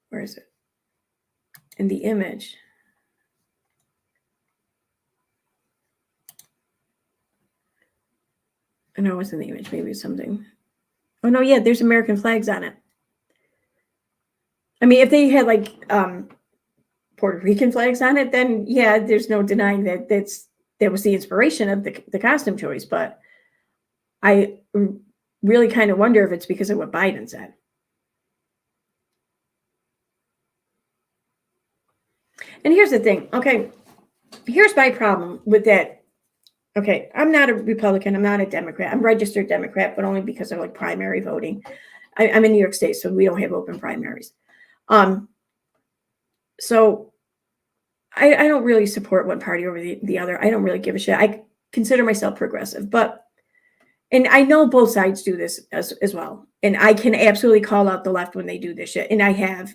Where is it in the image? I know it was in the image. Maybe it's something. Oh no, yeah, there's American flags on it. I mean, if they had like Puerto Rican flags on it, then yeah, there's no denying that was the inspiration of the costume choice. But I really kind of wonder if it's because of what Biden said. And here's the thing. Okay, here's my problem with that. Okay, I'm not a Republican. I'm not a Democrat. I'm registered Democrat, but only because of like primary voting. I'm in New York State, so we don't have open primaries. So I don't really support one party over the other. I don't really give a shit. I consider myself progressive, and I know both sides do this as well. And I can absolutely call out the left when they do this shit. And I have,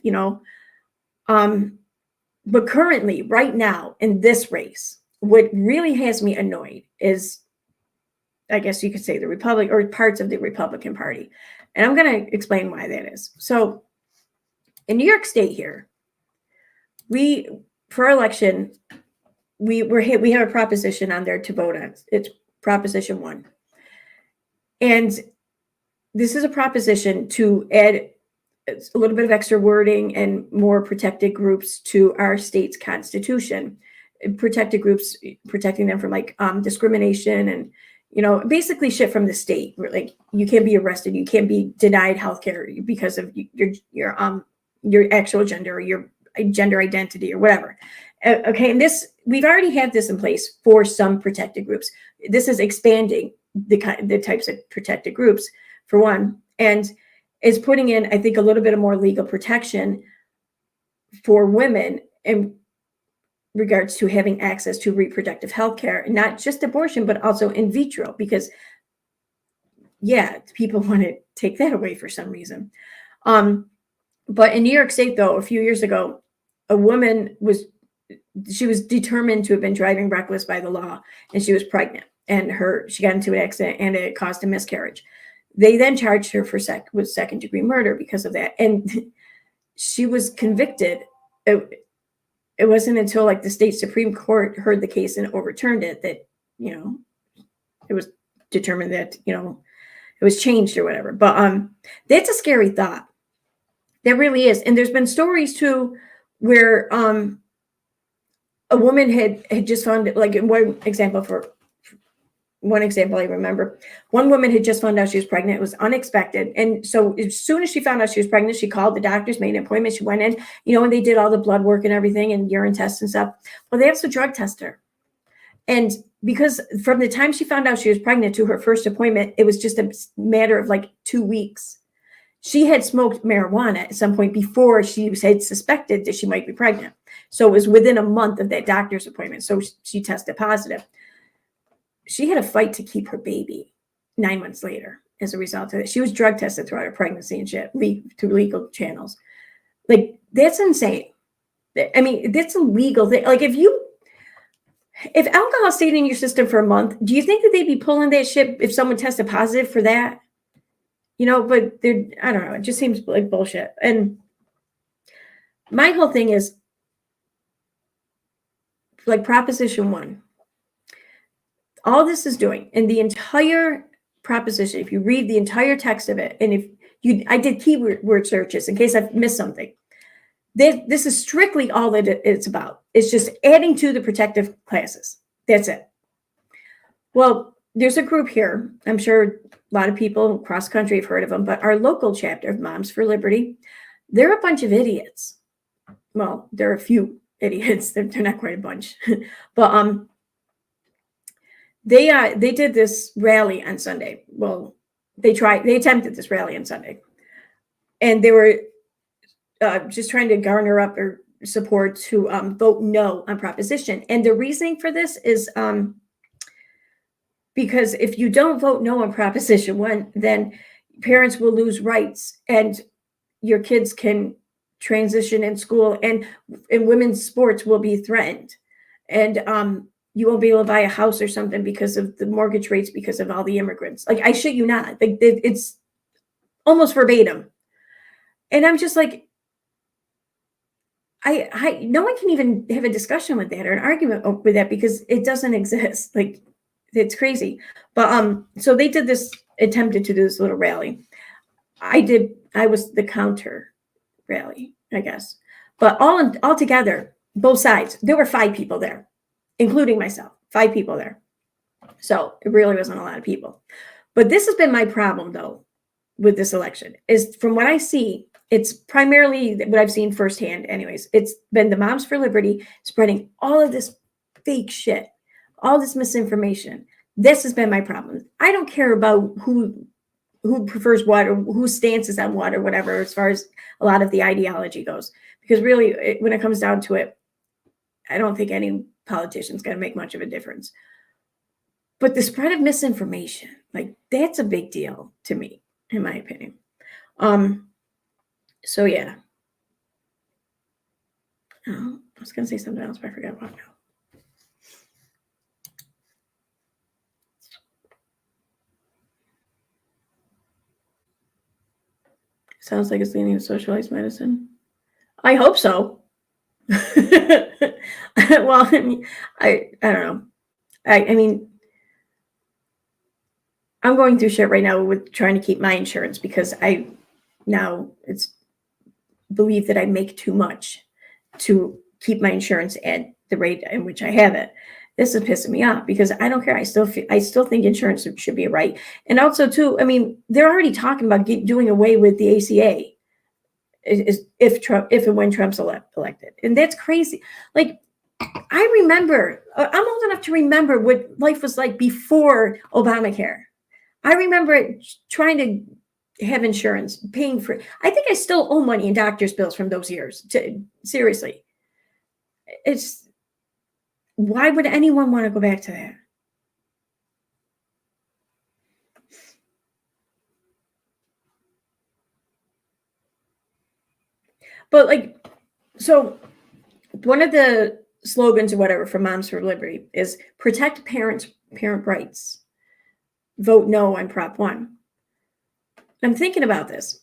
but currently, right now, in this race, what really has me annoyed is, I guess you could say, the Republic or parts of the Republican Party. And I'm going to explain why that is. So in New York State here, for our election, we have a proposition on there to vote on. It's Proposition 1. And this is a proposition to add a little bit of extra wording and more protected groups to our state's constitution. Protected groups, protecting them from like discrimination and basically shit from the state. Like you can't be arrested, you can't be denied healthcare because of your actual gender or your gender identity or whatever. Okay, and we've already had this in place for some protected groups. This is expanding the types of protected groups for one, and is putting in, I think, a little bit of more legal protection for women in regards to having access to reproductive health care, not just abortion, but also in vitro, because yeah, people want to take that away for some reason. But in New York State, though, a few years ago, a woman was determined to have been driving reckless by the law, and she was pregnant, and she got into an accident, and it caused a miscarriage. They then charged her with second-degree murder because of that, and she was convicted. It wasn't until like the state Supreme Court heard the case and overturned it that it was determined that it was changed or whatever. But that's a scary thought. That really is. And there's been stories too where a woman had just found, like one example I remember, one woman had just found out she was pregnant. It was unexpected. And so as soon as she found out she was pregnant, she called the doctors, made an appointment. She went in, and they did all the blood work and everything and urine tests and stuff. Well, they also drug test her. And because from the time she found out she was pregnant to her first appointment, it was just a matter of like 2 weeks. She had smoked marijuana at some point before she had suspected that she might be pregnant. So it was within a month of that doctor's appointment. So she tested positive. She had a fight to keep her baby 9 months later as a result of it. She was drug tested throughout her pregnancy and shit through legal channels. Like, that's insane. I mean, that's a legal thing. Like, if alcohol stayed in your system for a month, do you think that they'd be pulling that shit if someone tested positive for that? But I don't know. It just seems like bullshit. And my whole thing is like Proposition 1. All this is doing, and the entire proposition, if you read the entire text of it, and I did keyword searches in case I've missed something. This is strictly all that it's about. It's just adding to the protective classes. That's it. Well, there's a group here. I'm sure a lot of people across the country have heard of them, but our local chapter of Moms for Liberty, they're a bunch of idiots. Well, there are a few idiots. They're not quite a bunch. But they did this rally on Sunday. Well, they attempted this rally on Sunday. And they were just trying to garner up or support to vote no on proposition. And the reasoning for this is because if you don't vote no on Proposition 1, then parents will lose rights and your kids can transition in school, and in women's sports will be threatened. And you won't be able to buy a house or something because of the mortgage rates, because of all the immigrants. Like, I shit you not. Like, it's almost verbatim. And I'm just like, no one can even have a discussion with that or an argument with that, because it doesn't exist. Like, it's crazy. But so they did this, attempted to do this little rally. I was the counter rally, I guess. But all together, both sides, there were 5 people there, including myself. 5 people there. So it really wasn't a lot of people. But this has been my problem, though, with this election, is from what I see, it's primarily what I've seen firsthand anyways. It's been the Moms for Liberty spreading all of this fake shit, all this misinformation. This has been my problem. I don't care about who prefers what, or whose stance is on what, or whatever, as far as a lot of the ideology goes. Because really, when it comes down to it, I don't think any politician's going to make much of a difference. But the spread of misinformation, like, that's a big deal to me, in my opinion. So yeah. Oh, I was going to say something else, but I forgot what now. Sounds like it's leaning to socialized medicine. I hope so. Well, I mean, I don't know. I mean, I'm going through shit right now with trying to keep my insurance, because it's believe that I make too much to keep my insurance at the rate in which I have it. This is pissing me off, because I don't care. I still think insurance should be a right. And also, too, I mean, they're already talking about doing away with the ACA if and when Trump's elected. And that's crazy. Like, I remember, I'm old enough to remember what life was like before Obamacare. I remember trying to have insurance, paying for it. I think I still owe money in doctor's bills from those years. Seriously. Why would anyone want to go back to that? But like, so one of the slogans or whatever for Moms for Liberty is protect parent rights. Vote no on Prop 1. I'm thinking about this.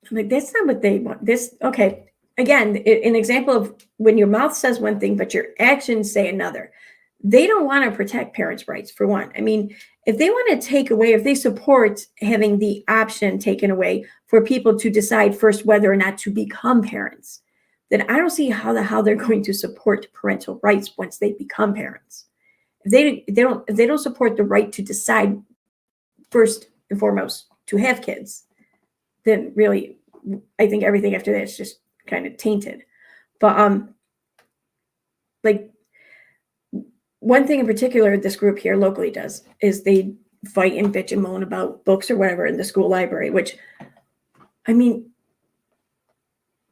I'm like, that's not what they want. Okay. Again, an example of when your mouth says one thing, but your actions say another. They don't want to protect parents' rights, for one. I mean, if they want to take away, if they support having the option taken away for people to decide first whether or not to become parents, then I don't see how the hell they're going to support parental rights once they become parents. If they don't support the right to decide first and foremost to have kids, then really, I think everything after that is just kind of tainted. But like, one thing in particular this group here locally does is they fight and bitch and moan about books or whatever in the school library, which, I mean,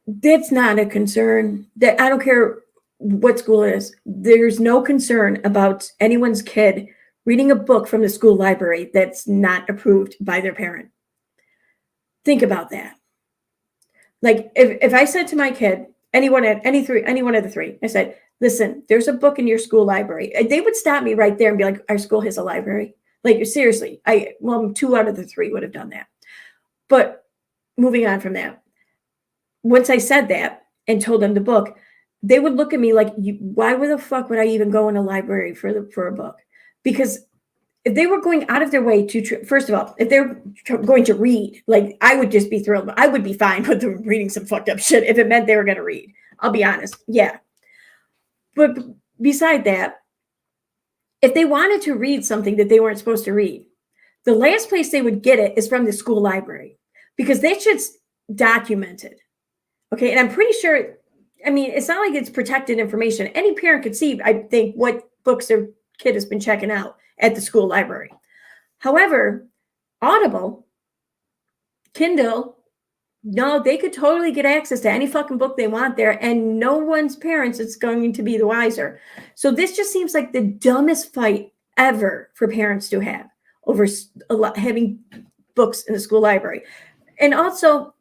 that's not a concern. That I don't care what school it is. There's no concern about anyone's kid reading a book from the school library that's not approved by their parent. Think about that. Like, if I said to my kid, any one of the 3, I said, listen, there's a book in your school library, they would stop me right there and be like, our school has a library. Like, seriously, 2 out of the 3 would have done that. But moving on from that, once I said that and told them the book, they would look at me like, why the fuck would I even go in a library for a book? Because if they were going out of their way to, first of all, if they're going to read, like, I would just be thrilled. I would be fine with them reading some fucked up shit if it meant they were going to read. I'll be honest. Yeah. But beside that, if they wanted to read something that they weren't supposed to read, the last place they would get it is from the school library, because that shit's documented. Okay. And I'm pretty sure, I mean, it's not like it's protected information. Any parent could see, I think, what books their kid has been checking out at the school library. However, Audible, Kindle, no, they could totally get access to any fucking book they want there, and no one's parents is going to be the wiser. So this just seems like the dumbest fight ever for parents to have over having books in the school library. And also,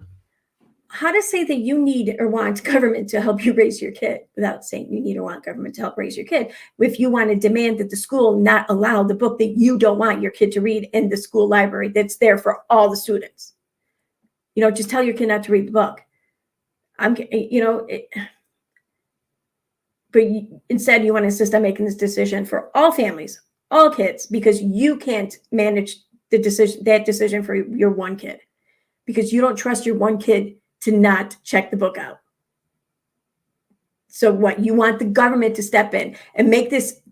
how to say that you need or want government to help you raise your kid without saying you need or want government to help raise your kid. If you want to demand that the school not allow the book that you don't want your kid to read in the school library that's there for all the students, just tell your kid not to read the book. But instead you want to insist on making this decision for all families, all kids, because you can't manage that decision for your one kid, because you don't trust your one kid to not check the book out. So what, you want the government to step in and make this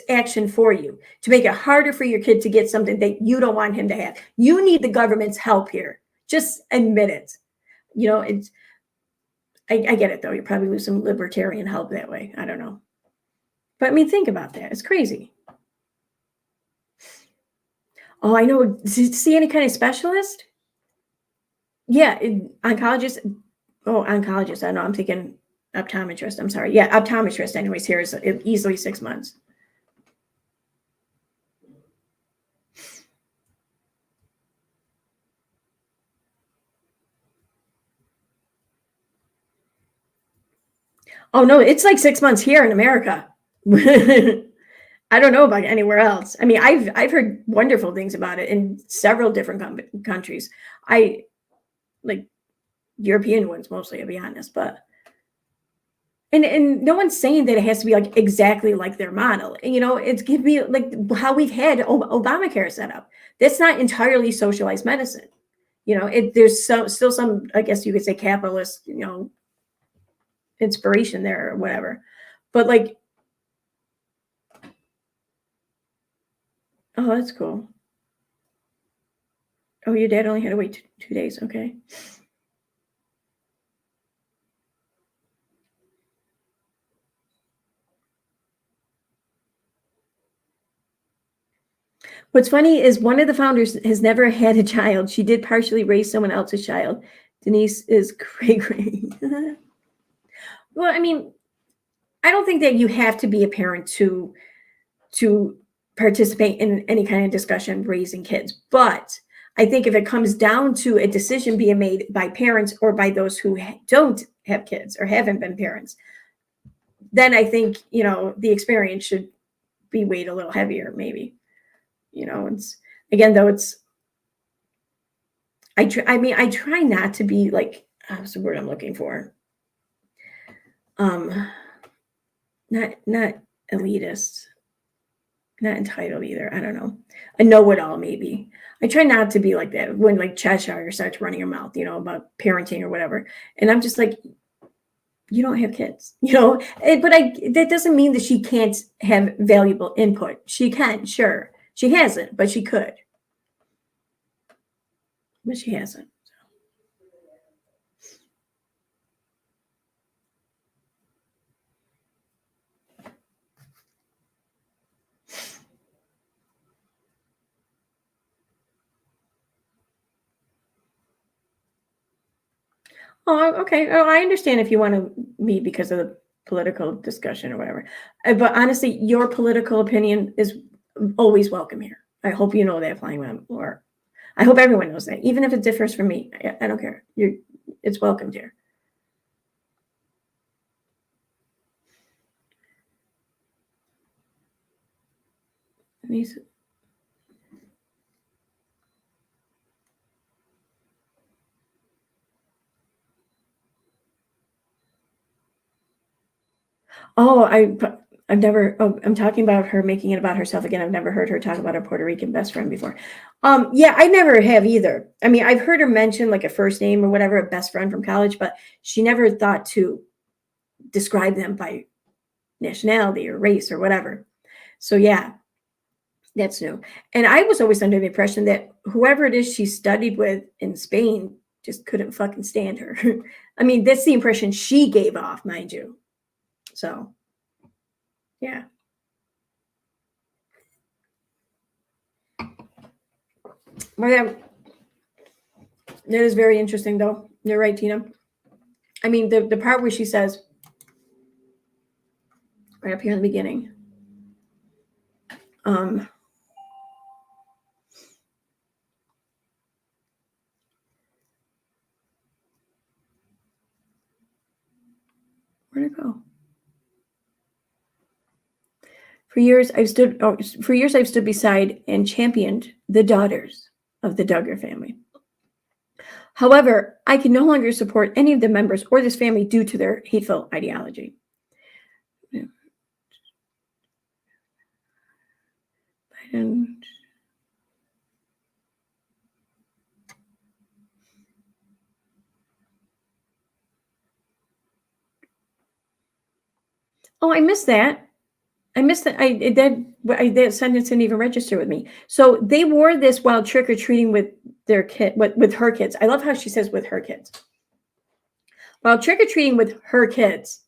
action for you, to make it harder for your kid to get something that you don't want him to have. You need the government's help here. Just admit it. It's, I get it though. You probably lose some libertarian help that way. I don't know. But I mean, think about that. It's crazy. Oh, I know. See any kind of specialist? Yeah, oncologist. Oh, oncologist. I know. I'm thinking optometrist. I'm sorry. Yeah, optometrist. Anyways, here is easily 6 months. Oh no, it's like 6 months here in America. I don't know about anywhere else. I mean, I've heard wonderful things about it in several different countries. I like European ones mostly, I'll be honest, but and no one's saying that it has to be like exactly like their model. It's give me like how we've had Obamacare set up. That's not entirely socialized medicine. There's still some, I guess you could say, capitalist, inspiration there or whatever. But like, oh, that's cool. Oh, your dad only had to wait 2 days. Okay. What's funny is one of the founders has never had a child. She did partially raise someone else's child. Denise is great. Well, I mean, I don't think that you have to be a parent to participate in any kind of discussion raising kids. But I think if it comes down to a decision being made by parents or by those who don't have kids or haven't been parents, then I think, the experience should be weighed a little heavier, maybe. It's, again, though, I try not to be like, what's the word I'm looking for? Not elitist, not entitled either. I don't know. A know-it-all, maybe. I try not to be like that when like Cheshire starts running her mouth, about parenting or whatever. And I'm just like, you don't have kids, but that doesn't mean that she can't have valuable input. She can, sure. She hasn't, but she could. But she hasn't. Oh, okay. Oh, I understand if you want to meet because of the political discussion or whatever. But honestly, your political opinion is always welcome here. I hope you know that, Flying Web, or I hope everyone knows that, even if it differs from me. I don't care. It's welcomed here. Oh, I've never. Oh, I'm talking about her making it about herself again. I've never heard her talk about her Puerto Rican best friend before. Yeah, I never have either. I mean, I've heard her mention like a first name or whatever, a best friend from college, but she never thought to describe them by nationality or race or whatever. So yeah, that's new. And I was always under the impression that whoever it is she studied with in Spain just couldn't fucking stand her. I mean, that's the impression she gave off, mind you. So yeah. Well, yeah, that is very interesting, though. You're right, Tina. I mean, the part where she says, right up here in the beginning, um, Where'd it go? For years, I've stood beside and championed the daughters of the Duggar family. However, I can no longer support any of the members or this family due to their hateful ideology. And oh, I missed that. I missed that. That sentence didn't even register with me. So they wore this while trick or treating with their kid, with her kids. I love how she says with her kids. While trick or treating with her kids,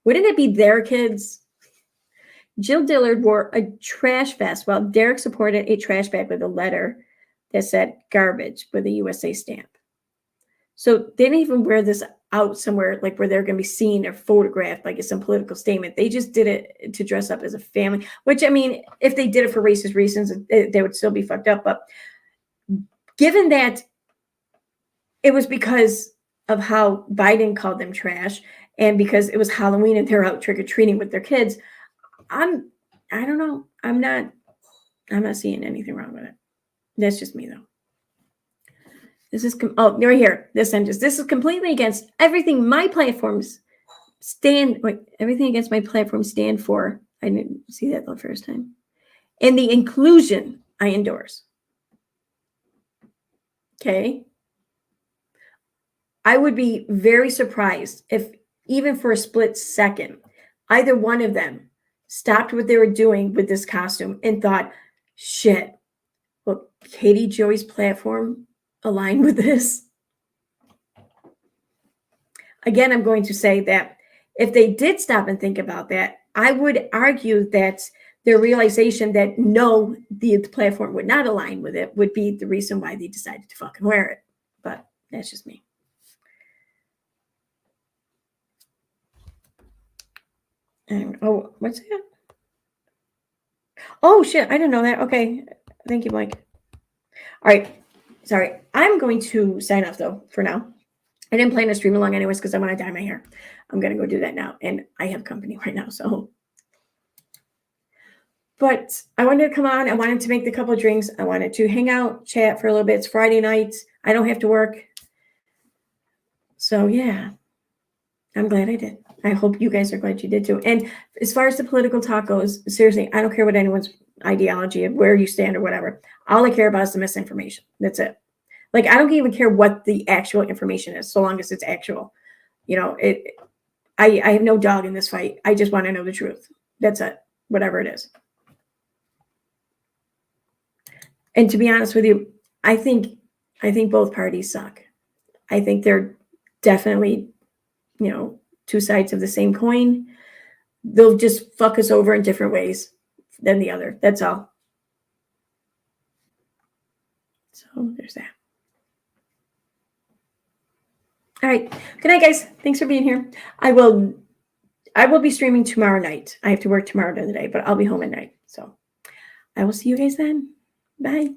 wouldn't it be their kids? Jill Dillard wore a trash vest while Derek supported a trash bag with a letter that said garbage with a USA stamp. So they didn't even wear this out somewhere like where they're going to be seen or photographed like it's some political statement. They just did it to dress up as a family, which, I mean, if they did it for racist reasons, they would still be fucked up. But given that it was because of how Biden called them trash and because it was Halloween and they're out trick-or-treating with their kids, I don't know. I'm not seeing anything wrong with it. That's just me, though. This is, right here, this sentence. This is completely against everything my platforms everything against my platform stand for. I didn't see that the first time. And the inclusion I endorse. Okay. I would be very surprised if even for a split second, either one of them stopped what they were doing with this costume and thought, shit, well, Katie Joey's platform aligned with this. Again, I'm going to say that if they did stop and think about that, I would argue that their realization that no, the platform would not align with it would be the reason why they decided to fucking wear it. But that's just me. And, oh, what's that? Oh, shit. I didn't know that. Okay. Thank you, Mike. All right. Sorry. I'm going to sign off, though, for now. I didn't plan to stream along anyways because I want to dye my hair. I'm going to go do that now. And I have company right now, so. But I wanted to come on. I wanted to make the couple of drinks. I wanted to hang out, chat for a little bit. It's Friday night. I don't have to work. So, yeah. I'm glad I did. I hope you guys are glad you did too. And as far as the political talk goes, seriously, I don't care what anyone's ideology of where you stand or whatever. All I care about is the misinformation. That's it. Like, I don't even care what the actual information is, so long as it's actual. You know, I have no dog in this fight. I just want to know the truth. That's it. Whatever it is. And to be honest with you, I think both parties suck. I think they're definitely, you know, two sides of the same coin. They'll just fuck us over in different ways than the other. That's all. So there's that. All right. Good night, guys. Thanks for being here. I will be streaming tomorrow night. I have to work tomorrow during the day, but I'll be home at night. So I will see you guys then. Bye.